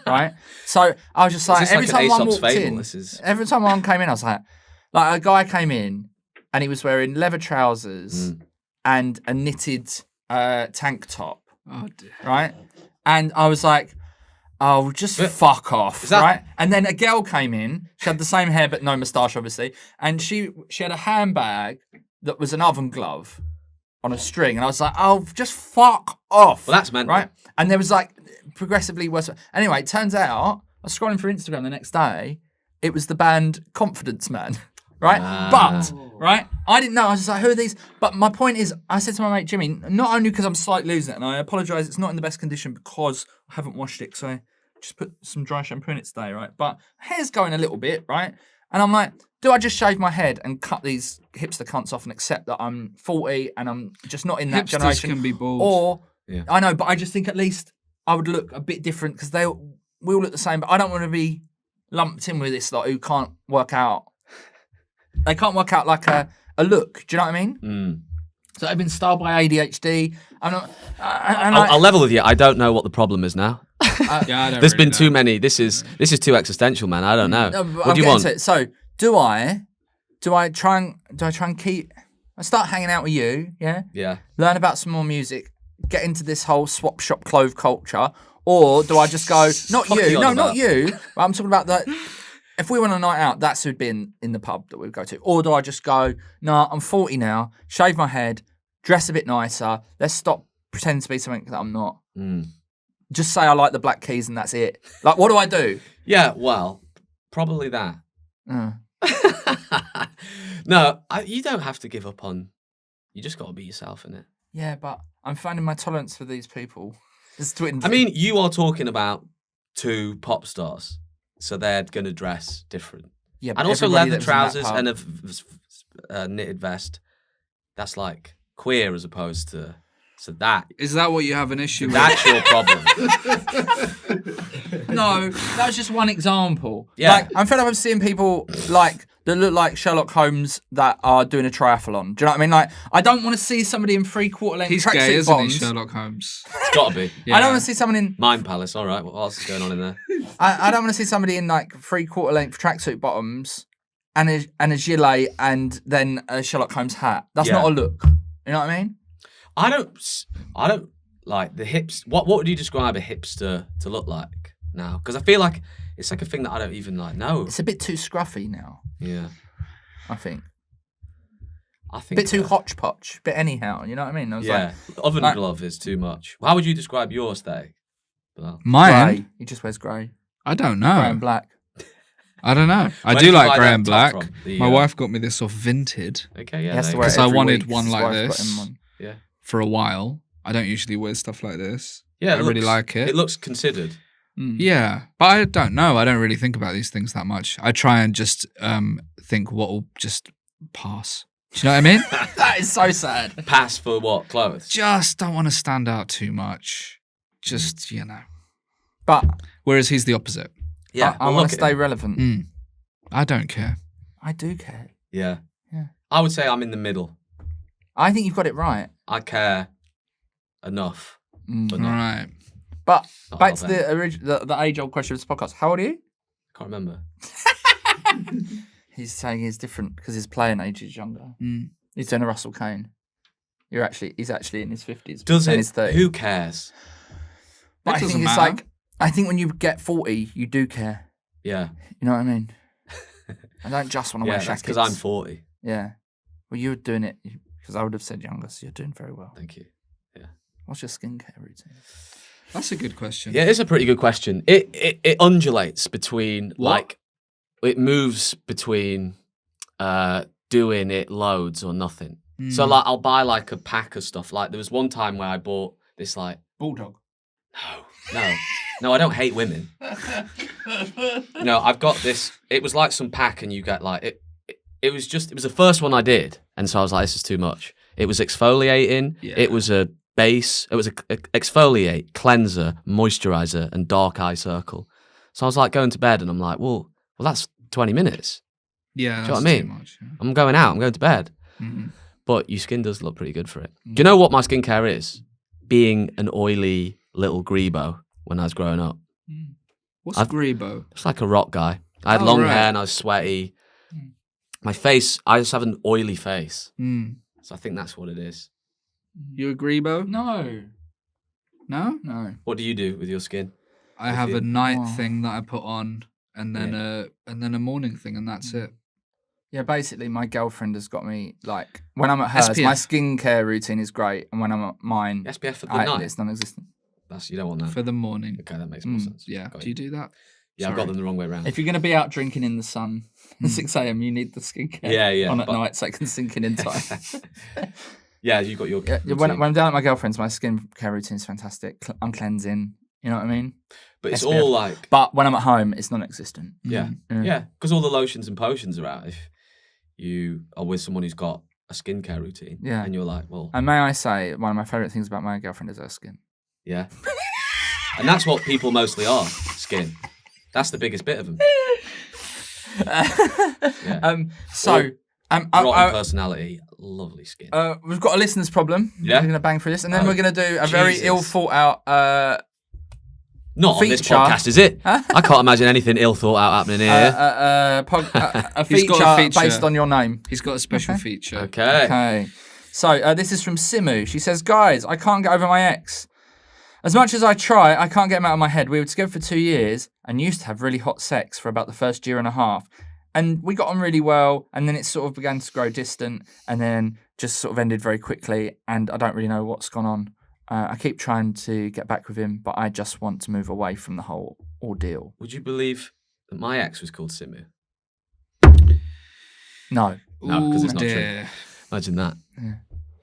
Speaker 2: right? So I was just like,
Speaker 3: this
Speaker 2: every
Speaker 3: like an
Speaker 2: time one
Speaker 3: Aesop's
Speaker 2: walked
Speaker 3: fable?
Speaker 2: in,
Speaker 3: This is-
Speaker 2: every time one came in, I was like a guy came in, and he was wearing leather trousers and a knitted tank top,
Speaker 1: Oh dear.
Speaker 2: right? And I was like, oh, just fuck off,
Speaker 3: that-
Speaker 2: right? And then a girl came in. She had the same hair but no moustache, obviously. And she had a handbag that was an oven glove on a string. And I was like, oh, just fuck off.
Speaker 3: Well, that's mental.
Speaker 2: right? And there was like progressively worse. Anyway, it turns out, I was scrolling through Instagram the next day. It was the band Confidence Man. right?
Speaker 3: Ah.
Speaker 2: But, right, I didn't know. I was just like, who are these? But my point is, I said to my mate Jimmy, not only because I'm slightly losing it, and I apologise, it's not in the best condition because I haven't washed it, so I just put some dry shampoo in it today, right? But hair's going a little bit, right? And I'm like, do I just shave my head and cut these hipster cunts off and accept that I'm 40 and I'm just not in that
Speaker 1: Hipsters
Speaker 2: generation?
Speaker 1: can be bald.
Speaker 2: Or,
Speaker 3: Yeah.
Speaker 2: I know, but I just think at least I would look a bit different because we all look the same, but I don't want to be lumped in with this lot who can't work out. They can't work out like a look. Do you know what I mean?
Speaker 3: Mm.
Speaker 2: So I've been styled by ADHD. I'm not.
Speaker 3: I'll level with you. I don't know what the problem is now.
Speaker 1: Yeah, I don't
Speaker 3: There's
Speaker 1: really
Speaker 3: been too
Speaker 1: know.
Speaker 3: many. This is too existential, man. I don't know.
Speaker 2: No, but
Speaker 3: What
Speaker 2: I'm
Speaker 3: do you
Speaker 2: getting
Speaker 3: want?
Speaker 2: to it. So do I try and keep? I start hanging out with you. Yeah.
Speaker 3: Yeah.
Speaker 2: Learn about some more music. Get into this whole swap shop clove culture. Or do I just go? Not
Speaker 3: Fuck
Speaker 2: you.
Speaker 3: you on
Speaker 2: No,
Speaker 3: about.
Speaker 2: not you. But I'm talking about that. If we went on a night out, that's who'd been in the pub that we'd go to. Or do I just go, no, I'm 40 now, shave my head, dress a bit nicer, let's stop pretending to be something that I'm not.
Speaker 3: Mm.
Speaker 2: Just say I like the Black Keys and that's it. Like, what do I do?
Speaker 3: Yeah. Well, probably that.
Speaker 2: Uh,
Speaker 3: No, you don't have to give up on. You just got to be yourself in it.
Speaker 2: yeah, but I'm finding my tolerance for these people. It's twins.
Speaker 3: I mean, you are talking about two pop stars, so they're going to dress different.
Speaker 2: yeah, but
Speaker 3: And also
Speaker 2: everybody
Speaker 3: leather
Speaker 2: that was in that
Speaker 3: trousers
Speaker 2: pub-
Speaker 3: and a knitted vest. That's like queer as opposed to. So that
Speaker 1: Is that what you have an issue with?
Speaker 3: that's your problem.
Speaker 2: No, that was just one example.
Speaker 3: Yeah.
Speaker 2: Like, I'm fed up of seeing people like that look like Sherlock Holmes that are doing a triathlon. Do you know what I mean? Like, I don't want to see somebody in 3/4 length
Speaker 1: He's gay,
Speaker 2: tracksuit
Speaker 1: isn't he,
Speaker 2: bottoms.
Speaker 1: Sherlock Holmes?
Speaker 3: It's got to be.
Speaker 1: Yeah.
Speaker 2: I don't want to see someone in.
Speaker 3: Mind Palace. All right. What else is going on in there?
Speaker 2: I don't want to see somebody in like 3/4 length tracksuit bottoms and a gilet and then a Sherlock Holmes hat. That's
Speaker 3: Yeah.
Speaker 2: not a look. You know what I mean?
Speaker 3: I don't like the hips. What would you describe a hipster to look like now? Because I feel like it's like a thing that I don't even like know.
Speaker 2: It's a bit too scruffy now.
Speaker 3: Yeah.
Speaker 2: I think.
Speaker 3: I
Speaker 2: A
Speaker 3: think
Speaker 2: bit too hodgepodge. Bit anyhow. You know what I mean? I was
Speaker 3: Yeah. Oven
Speaker 2: like-
Speaker 3: glove is too much. How would you describe your aesthetic? Bilal?
Speaker 2: like,
Speaker 1: Mine?
Speaker 2: grey. He just wears grey.
Speaker 1: I don't
Speaker 2: Grey and
Speaker 1: know.
Speaker 2: black.
Speaker 1: I don't know. I
Speaker 3: Where
Speaker 1: do
Speaker 3: did you
Speaker 1: like
Speaker 3: buy
Speaker 1: grey
Speaker 3: that
Speaker 1: and
Speaker 3: top
Speaker 1: black.
Speaker 3: from? The,
Speaker 1: My wife got me this off Vinted
Speaker 3: Okay,
Speaker 2: He
Speaker 3: yeah.
Speaker 2: has to
Speaker 3: there
Speaker 2: wear
Speaker 3: you
Speaker 2: it
Speaker 1: Because I
Speaker 2: every
Speaker 1: wanted
Speaker 2: week,
Speaker 1: one
Speaker 2: his
Speaker 1: like
Speaker 2: wife got
Speaker 1: this.
Speaker 2: him one.
Speaker 3: go.
Speaker 1: for a while. I don't usually wear stuff like this.
Speaker 3: Yeah.
Speaker 1: I really like it.
Speaker 3: It looks considered.
Speaker 2: Mm.
Speaker 1: Yeah, but I don't know. I don't really think about these things that much. I try and just think what will just pass. Do you know what I mean?
Speaker 2: That is so sad.
Speaker 3: Pass for what? Clothes?
Speaker 1: Just don't want to stand out too much. Just, you know.
Speaker 2: But
Speaker 1: Whereas he's the opposite.
Speaker 3: Yeah.
Speaker 2: I
Speaker 3: well,
Speaker 2: want
Speaker 3: look
Speaker 2: to
Speaker 3: at
Speaker 2: stay
Speaker 3: him.
Speaker 2: relevant.
Speaker 1: Mm. I don't care.
Speaker 2: I do care.
Speaker 3: Yeah.
Speaker 2: Yeah.
Speaker 3: I would say I'm in the middle.
Speaker 2: I think you've got it right.
Speaker 3: I care enough.
Speaker 2: Mm.
Speaker 3: But
Speaker 1: All
Speaker 3: not,
Speaker 1: right.
Speaker 2: But
Speaker 3: not
Speaker 2: back
Speaker 3: all
Speaker 2: to
Speaker 3: them.
Speaker 2: the age-old question of this podcast. How old are you?
Speaker 3: Can't remember.
Speaker 2: He's saying he's different because his playing age is younger.
Speaker 1: Mm.
Speaker 2: He's doing a Russell Kane. He's actually in his 50s.
Speaker 3: Does
Speaker 2: and
Speaker 3: it?
Speaker 2: he's 30.
Speaker 3: Who cares?
Speaker 2: But
Speaker 1: It
Speaker 2: I think
Speaker 1: doesn't
Speaker 2: it's
Speaker 1: matter.
Speaker 2: like, I think when you get 40, you do care.
Speaker 3: Yeah.
Speaker 2: You know what I mean? I don't just want to
Speaker 3: Yeah,
Speaker 2: wear
Speaker 3: that's
Speaker 2: jackets.
Speaker 3: because I'm 40.
Speaker 2: Yeah. Well, you're doing it because I would have said younger, so you're doing very well.
Speaker 3: Thank you.
Speaker 2: What's your skincare routine?
Speaker 1: That's a good question.
Speaker 3: Yeah, it's a pretty good question. It undulates between
Speaker 1: What?
Speaker 3: like it moves between doing it loads or nothing. So
Speaker 1: Mm.
Speaker 3: like I'll buy like a pack of stuff. Like there was one time where I bought this like
Speaker 2: Bulldog.
Speaker 3: no, I don't hate women. No, I've got this. It was like some pack, and you get like it. It was the first one I did, and so I was like, this is too much. It was exfoliating.
Speaker 1: Yeah.
Speaker 3: It was a base. It was a exfoliate, cleanser, moisturizer, and dark eye circle. So I was like going to bed, and I'm like, well, that's 20 minutes.
Speaker 1: Yeah,
Speaker 3: Do you know
Speaker 1: that's
Speaker 3: what I
Speaker 1: too
Speaker 3: mean?
Speaker 1: much.
Speaker 3: I'm going out. I'm going to bed.
Speaker 1: Mhm.
Speaker 3: But your skin does look pretty good for it. Do you know what my skincare is? Being an oily little grebo when I was growing up.
Speaker 1: What's
Speaker 3: I've-
Speaker 1: Grebo?
Speaker 3: It's like a rock guy. I had
Speaker 1: Oh,
Speaker 3: long
Speaker 1: right.
Speaker 3: hair and I was sweaty. My face, I just have an oily face.
Speaker 1: Mm.
Speaker 3: So I think that's what it is.
Speaker 1: You a Grebo?
Speaker 2: No.
Speaker 1: No?
Speaker 2: No.
Speaker 3: What do you do with your skin?
Speaker 1: I
Speaker 3: If
Speaker 1: have
Speaker 3: you-
Speaker 1: a night
Speaker 2: Oh.
Speaker 1: thing that I put on, and then a morning thing, and that's it.
Speaker 2: Yeah, basically, my girlfriend has got me, like, when I'm at hers,
Speaker 1: SPF.
Speaker 2: my skincare routine is great, and when I'm at mine,
Speaker 3: SPF for the night.
Speaker 2: it's non-existent.
Speaker 3: You don't want that.
Speaker 1: For the morning.
Speaker 3: Okay, that makes more sense.
Speaker 1: Yeah.
Speaker 3: Got
Speaker 1: Do you do that?
Speaker 3: Yeah, I've got them the wrong way around.
Speaker 2: If you're going to be out drinking in the sun at 6 a.m, you need the skincare
Speaker 3: Yeah,
Speaker 2: on at night so it can sink in time.
Speaker 3: Yeah, you've got your
Speaker 2: When I'm down at my girlfriend's, my skincare routine is fantastic. I'm cleansing. You know what I mean?
Speaker 3: But it's
Speaker 2: SPF.
Speaker 3: all like...
Speaker 2: But when I'm at home, it's non-existent.
Speaker 3: Yeah, because all the lotions and potions are out. If you are with someone who's got a skincare routine, and you're like, well...
Speaker 2: And may I say, one of my favourite things about my girlfriend is her skin.
Speaker 3: Yeah. And that's what people mostly are, skin. That's the biggest bit of them. Rotten personality, lovely skin.
Speaker 2: We've got a listener's problem.
Speaker 3: Yeah.
Speaker 2: We're going to bang through this. And then we're going to do a very ill thought out
Speaker 3: not on this podcast, is it? I can't imagine anything ill thought out happening here.
Speaker 2: A feature based on your name.
Speaker 1: He's got a special feature.
Speaker 3: Okay.
Speaker 2: So this is from Simu. She says, guys, I can't get over my ex. As much as I try, I can't get him out of my head. We were together for 2 years and used to have really hot sex for about the first year and a half. And we got on really well, and then it sort of began to grow distant, and then just sort of ended very quickly, and I don't really know what's gone on. I keep trying to get back with him, but I just want to move away from the whole ordeal.
Speaker 3: Would you believe that my ex was called Simu?
Speaker 2: No.
Speaker 3: No, because it's not true. Imagine that.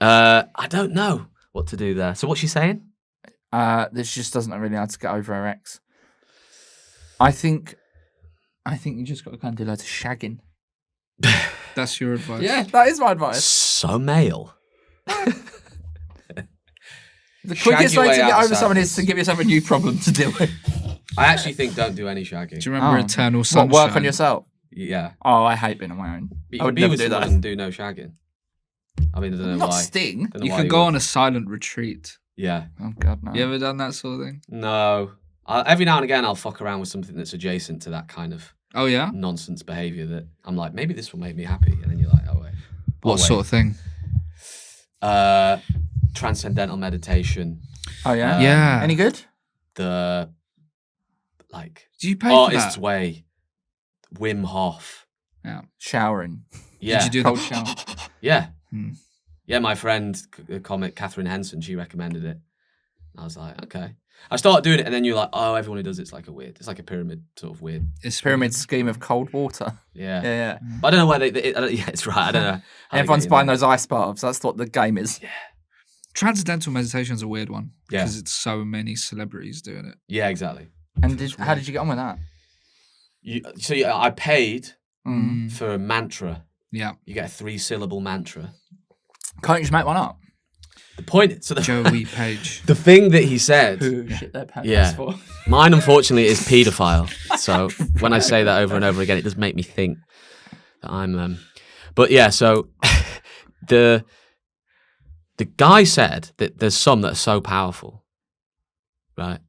Speaker 3: Yeah. I don't know what to do there. So what's she saying?
Speaker 2: This just doesn't really know how to get over her ex. I think you just got to go and do loads of shagging.
Speaker 1: That's your advice.
Speaker 2: Yeah, that is my advice.
Speaker 3: So male.
Speaker 2: The quickest way to get over someone is to give yourself a new problem to deal with.
Speaker 3: I actually think don't do any shagging.
Speaker 1: Do you remember Eternal Sunshine?
Speaker 2: Work on yourself?
Speaker 3: Yeah.
Speaker 2: Oh, I hate being on my own.
Speaker 3: But
Speaker 2: I would
Speaker 3: be
Speaker 2: never
Speaker 3: with
Speaker 2: do that.
Speaker 3: and do no shagging. I mean, I don't know
Speaker 2: Not
Speaker 3: why.
Speaker 2: Sting.
Speaker 1: You could go on a silent retreat.
Speaker 3: Yeah.
Speaker 2: Oh, God, no.
Speaker 1: You ever done that sort of thing?
Speaker 3: No. Every now and again, I'll fuck around with something that's adjacent to that kind of
Speaker 1: Oh, yeah?
Speaker 3: nonsense behaviour that I'm like, maybe this will make me happy. And then you're like, oh, wait.
Speaker 1: What sort of thing?
Speaker 3: Transcendental meditation.
Speaker 2: Oh, yeah?
Speaker 1: Yeah.
Speaker 2: Any good?
Speaker 3: Do
Speaker 1: you pay for
Speaker 3: Artist's
Speaker 1: that?
Speaker 3: Way. Wim Hof.
Speaker 1: Yeah.
Speaker 2: Showering.
Speaker 3: Yeah.
Speaker 1: Did you do
Speaker 2: Cold
Speaker 1: that?
Speaker 2: shower.
Speaker 3: Yeah. Yeah, my friend, comic Catherine Henson, she recommended it. I was like, okay. I started doing it, and then you're like, oh, everyone who does it's like a pyramid sort of weird.
Speaker 1: It's
Speaker 2: Pyramid scheme of cold water.
Speaker 3: Yeah.
Speaker 2: Yeah.
Speaker 3: But I don't know where yeah, it's right. I don't know.
Speaker 2: Everyone's buying those ice baths. That's what the game is.
Speaker 3: Yeah.
Speaker 1: Transcendental meditation is a weird one.
Speaker 3: Yeah.
Speaker 1: Because it's so many celebrities doing it.
Speaker 3: Yeah, exactly.
Speaker 2: And how did you get on with that?
Speaker 3: I paid
Speaker 2: Mm.
Speaker 3: for a mantra.
Speaker 1: Yeah.
Speaker 3: You get a 3-syllable mantra.
Speaker 2: Can't you just make one up?
Speaker 3: The point, so
Speaker 1: Joey Page.
Speaker 3: the thing that he said,
Speaker 2: Shit, their pants
Speaker 3: yeah,
Speaker 2: for.
Speaker 3: mine unfortunately is paedophile. So when I say that over and over again, it does make me think that I'm. But yeah, so the guy said that there's some that are so powerful, right?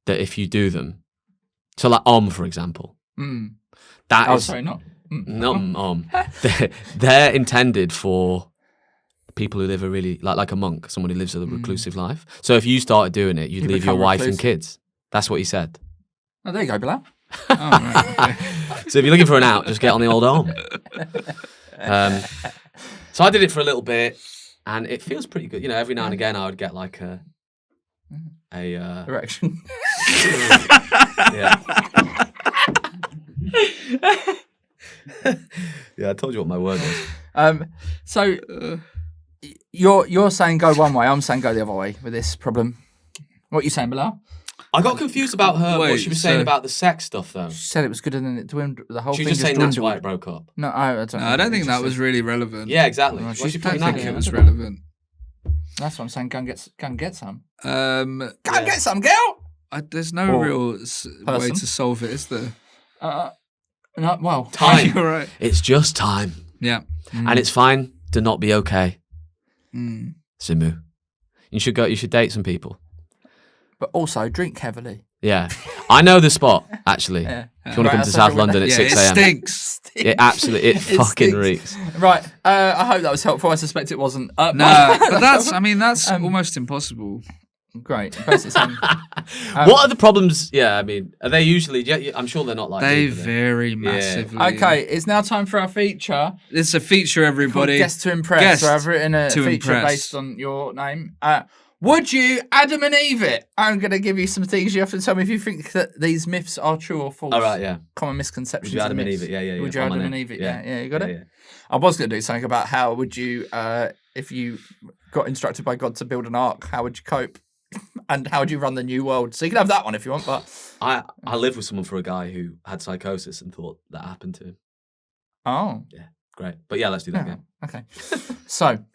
Speaker 3: That if you do them, so like for example, that is
Speaker 2: sorry, not.
Speaker 3: They're intended for people who live a really like a monk, someone who lives a reclusive life. So if you started doing it, you'd leave your wife and kids. That's what he said.
Speaker 2: Oh, there you go, Bilal.
Speaker 1: Oh, right, okay.
Speaker 3: So if you're looking for an out, just get on the old arm. So I did it for a little bit, and it feels pretty good. You know, every now and again I would get like a
Speaker 2: erection.
Speaker 3: Yeah. Yeah, I told you what my word was.
Speaker 2: So you're saying go one way, I'm saying go the other way with this problem. What are you saying, Bilal?
Speaker 3: I got confused about what she was saying about the sex stuff, though.
Speaker 2: She said it was good, and then it dwindled. The whole
Speaker 3: She
Speaker 2: thing
Speaker 3: was just saying that's
Speaker 2: dwindled.
Speaker 3: why it broke up.
Speaker 2: No, I don't.
Speaker 1: No, I don't think that was really relevant.
Speaker 3: Yeah, exactly.
Speaker 2: Well,
Speaker 3: Well,
Speaker 2: she's
Speaker 3: she
Speaker 1: I
Speaker 3: put
Speaker 1: don't
Speaker 3: that
Speaker 1: think
Speaker 3: in.
Speaker 1: it was relevant.
Speaker 2: That's what I'm saying. Go and get some. Go
Speaker 1: Yeah.
Speaker 2: and get some, girl.
Speaker 1: There's no real way
Speaker 2: person.
Speaker 1: to solve it, is there?
Speaker 2: No, well,
Speaker 3: Time.
Speaker 1: You're right.
Speaker 3: It's just time.
Speaker 1: Yeah.
Speaker 3: And it's fine to not be okay.
Speaker 1: Mm.
Speaker 3: Simu. You should date some people.
Speaker 2: but also drink heavily.
Speaker 3: Yeah. I know the spot, actually.
Speaker 2: Yeah.
Speaker 3: If you want to come
Speaker 2: Right,
Speaker 3: to
Speaker 2: so
Speaker 3: South
Speaker 2: we're-
Speaker 3: London at
Speaker 1: Yeah,
Speaker 3: 6
Speaker 1: it
Speaker 3: a.m.
Speaker 1: stinks.
Speaker 3: It absolutely, it fucking
Speaker 2: stinks.
Speaker 3: reeks.
Speaker 2: Right. I hope that was helpful. I suspect it wasn't.
Speaker 1: No, but that's almost impossible.
Speaker 2: Great. Basically saying,
Speaker 3: What are the problems? Yeah, I mean, are they usually? Yeah, I'm sure they're not like.
Speaker 1: They
Speaker 3: deep, are
Speaker 1: vary massively.
Speaker 2: okay, it's now time for our feature.
Speaker 1: It's a feature, everybody.
Speaker 2: Guest to impress.
Speaker 1: Guest
Speaker 2: So I've written a
Speaker 1: to
Speaker 2: feature
Speaker 1: impress.
Speaker 2: based on your name. Would you Adam and Eve it? I'm going to give you some things. You have to tell me if you think that these myths are true or false.
Speaker 3: All right, yeah.
Speaker 2: Common misconceptions.
Speaker 3: Would you Adam
Speaker 2: and
Speaker 3: and
Speaker 2: myths.
Speaker 3: Eve it? Yeah.
Speaker 2: Would you Adam and Eve it? Yeah, you got it?
Speaker 3: Yeah.
Speaker 2: I was going to do something about how would you, if you got instructed by God to build an ark, how would you cope? And how would you run the new world? So you can have that one if you want, but...
Speaker 3: I lived with someone for a guy who had psychosis and thought that happened to him.
Speaker 2: Oh.
Speaker 3: Yeah, great. But yeah, let's do that
Speaker 2: Yeah,
Speaker 3: again.
Speaker 2: okay.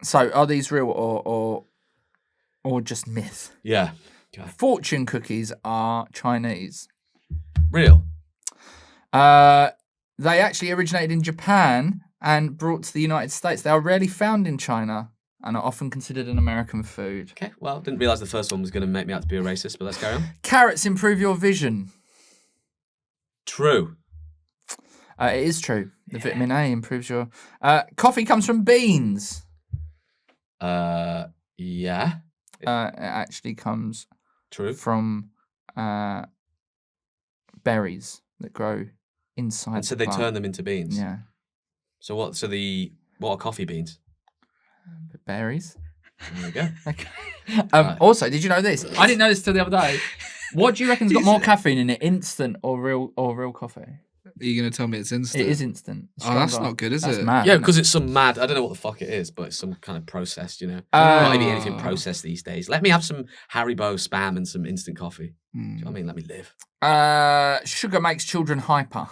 Speaker 2: So are these real or just myth?
Speaker 3: Yeah. Okay.
Speaker 2: Fortune cookies are Chinese.
Speaker 3: Real?
Speaker 2: They actually originated in Japan and brought to the United States. They are rarely found in China and are often considered an American food.
Speaker 3: Okay, well, didn't realise the first one was going to make me out to be a racist, but let's carry on.
Speaker 2: Carrots improve your vision.
Speaker 3: True.
Speaker 2: It is true. The vitamin A improves your... coffee comes from beans.
Speaker 3: Yeah.
Speaker 2: It actually comes
Speaker 3: True.
Speaker 2: from berries that grow inside.
Speaker 3: And so
Speaker 2: the
Speaker 3: they
Speaker 2: plant.
Speaker 3: turn them into beans.
Speaker 2: Yeah,
Speaker 3: So what? So what are coffee beans?
Speaker 2: berries.
Speaker 3: There we go.
Speaker 2: Okay. Also, did you know this? I didn't know this till the other day. What do you reckon's got more caffeine in it, instant or real coffee?
Speaker 1: Are you going to tell me it's instant?
Speaker 2: It is instant. It's
Speaker 1: Oh, that's
Speaker 2: stronger.
Speaker 1: not good, is
Speaker 2: That's
Speaker 1: it?
Speaker 2: mad,
Speaker 3: Yeah,
Speaker 2: isn't
Speaker 3: because it's some mad. I don't know what the fuck it is, but it's some kind of processed. Not even anything processed these days. Let me have some Haribo spam and some instant coffee. Do you know what I mean? Let me live.
Speaker 2: it? Sugar makes children hyper.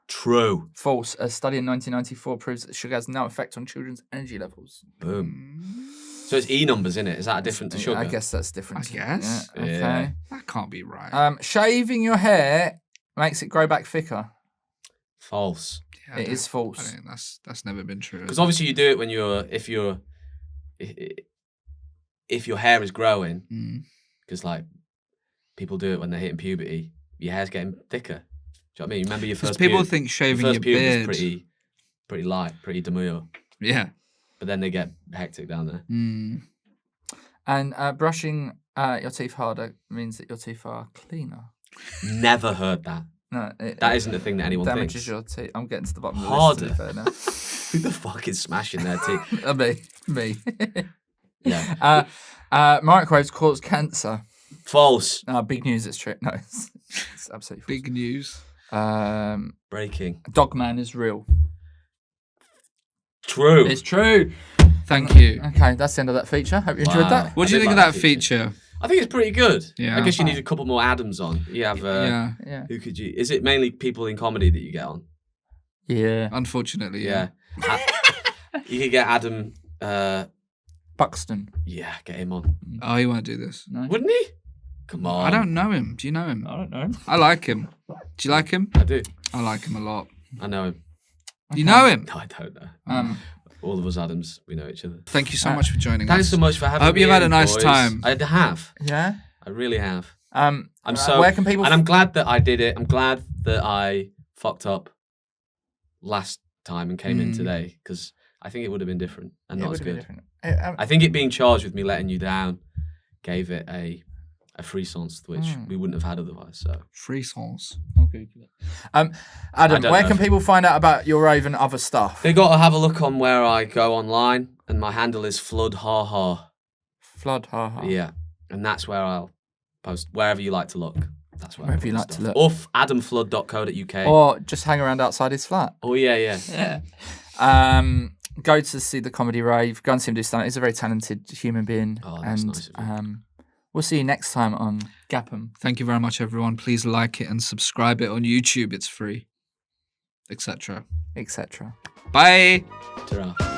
Speaker 3: True.
Speaker 2: False. A study in 1994 proves that sugar has no effect on children's energy levels.
Speaker 3: Boom. So it's E numbers, isn't it? Is that different to sugar?
Speaker 2: I guess that's different.
Speaker 1: I guess.
Speaker 2: Yeah, okay.
Speaker 3: Yeah.
Speaker 1: That can't be right.
Speaker 2: Shaving your hair makes it grow back thicker.
Speaker 3: False.
Speaker 1: Yeah, I
Speaker 2: It
Speaker 1: don't-
Speaker 2: is false.
Speaker 1: I think that's never been true.
Speaker 3: Because obviously you do it when if your hair is growing, because like people do it when they're hitting puberty, your hair's getting thicker. Do you know what I mean? Remember your
Speaker 1: Because
Speaker 3: first
Speaker 1: people
Speaker 3: pubes-
Speaker 1: think shaving
Speaker 3: your
Speaker 1: your
Speaker 3: first pubes is
Speaker 1: beard.
Speaker 3: pretty light, pretty demure,
Speaker 1: Yeah.
Speaker 3: but then they get hectic down there.
Speaker 2: And brushing your teeth harder means that your teeth are cleaner.
Speaker 3: Never heard that.
Speaker 2: No,
Speaker 3: That isn't a thing that anyone
Speaker 2: damages
Speaker 3: thinks.
Speaker 2: your teeth. I'm getting to the bottom of the
Speaker 3: Harder.
Speaker 2: list, to be fair now.
Speaker 3: Who the fuck is smashing their teeth?
Speaker 2: Me.
Speaker 3: Yeah.
Speaker 2: Microwaves cause cancer.
Speaker 3: False.
Speaker 2: Big news, it's true. No, it's absolutely false.
Speaker 1: Big news.
Speaker 3: Breaking.
Speaker 2: Dogman is real.
Speaker 3: True.
Speaker 2: It's true.
Speaker 1: Thank you.
Speaker 2: Okay, that's the end of that feature. Hope you enjoyed
Speaker 3: Wow.
Speaker 2: that.
Speaker 1: What do you
Speaker 3: I did
Speaker 1: think of
Speaker 3: like
Speaker 1: that
Speaker 3: that
Speaker 1: feature?
Speaker 3: I think it's pretty good.
Speaker 1: Yeah.
Speaker 3: I guess you need a couple more Adams on. You have.
Speaker 1: Yeah.
Speaker 2: Yeah.
Speaker 3: Who could you? Is it mainly people in comedy that you get on?
Speaker 2: Yeah.
Speaker 1: Unfortunately,
Speaker 3: Yeah. You could get Adam.
Speaker 2: Buxton.
Speaker 3: Yeah, get him on.
Speaker 1: Oh, he won't do this.
Speaker 2: No.
Speaker 3: Wouldn't he? Come on.
Speaker 1: I don't know him. Do you know him?
Speaker 2: I don't know.
Speaker 1: I like him. Do you like him?
Speaker 3: I do.
Speaker 1: I like him a lot.
Speaker 3: I know him.
Speaker 1: You know him?
Speaker 3: No, I don't know. All of us Adams, we know each other.
Speaker 1: Thank you so much for joining
Speaker 3: Thanks
Speaker 1: us.
Speaker 3: so much for having me.
Speaker 1: I hope you've had a
Speaker 3: in,
Speaker 1: nice
Speaker 3: boys.
Speaker 1: time.
Speaker 3: I have.
Speaker 2: Yeah.
Speaker 3: I really have.
Speaker 2: I'm
Speaker 3: so.
Speaker 2: Where can people?
Speaker 3: And I'm glad that I did it. I'm glad that I fucked up last time and came in today because I think it would have been different and not as good. I think it being charged with me letting you down gave it a frisson which we wouldn't have had otherwise. So
Speaker 1: Free songs.
Speaker 2: Okay. Adam,
Speaker 3: don't
Speaker 2: where
Speaker 3: know
Speaker 2: can
Speaker 3: if-
Speaker 2: people find out about your rave and other stuff?
Speaker 3: they got to have a look on where I go online, and my handle is floodhaha.
Speaker 2: Floodhaha.
Speaker 3: Yeah, and that's where I'll post wherever you like to look. That's where
Speaker 2: Wherever
Speaker 3: I put
Speaker 2: you
Speaker 3: the
Speaker 2: like to
Speaker 3: stuff.
Speaker 2: look.
Speaker 3: Or adamflood.co.uk.
Speaker 2: Or just hang around outside his flat.
Speaker 3: Oh yeah.
Speaker 2: Go to see the comedy rave. Go and see him do stand-up. He's a very talented human being.
Speaker 3: Oh, that's
Speaker 2: and
Speaker 3: nice of you.
Speaker 2: we'll see you next time on Gapham.
Speaker 1: Thank you very much, everyone. Please like it and subscribe it on YouTube. It's free, etc.
Speaker 2: Etc.
Speaker 1: Bye.
Speaker 3: Ta-ra.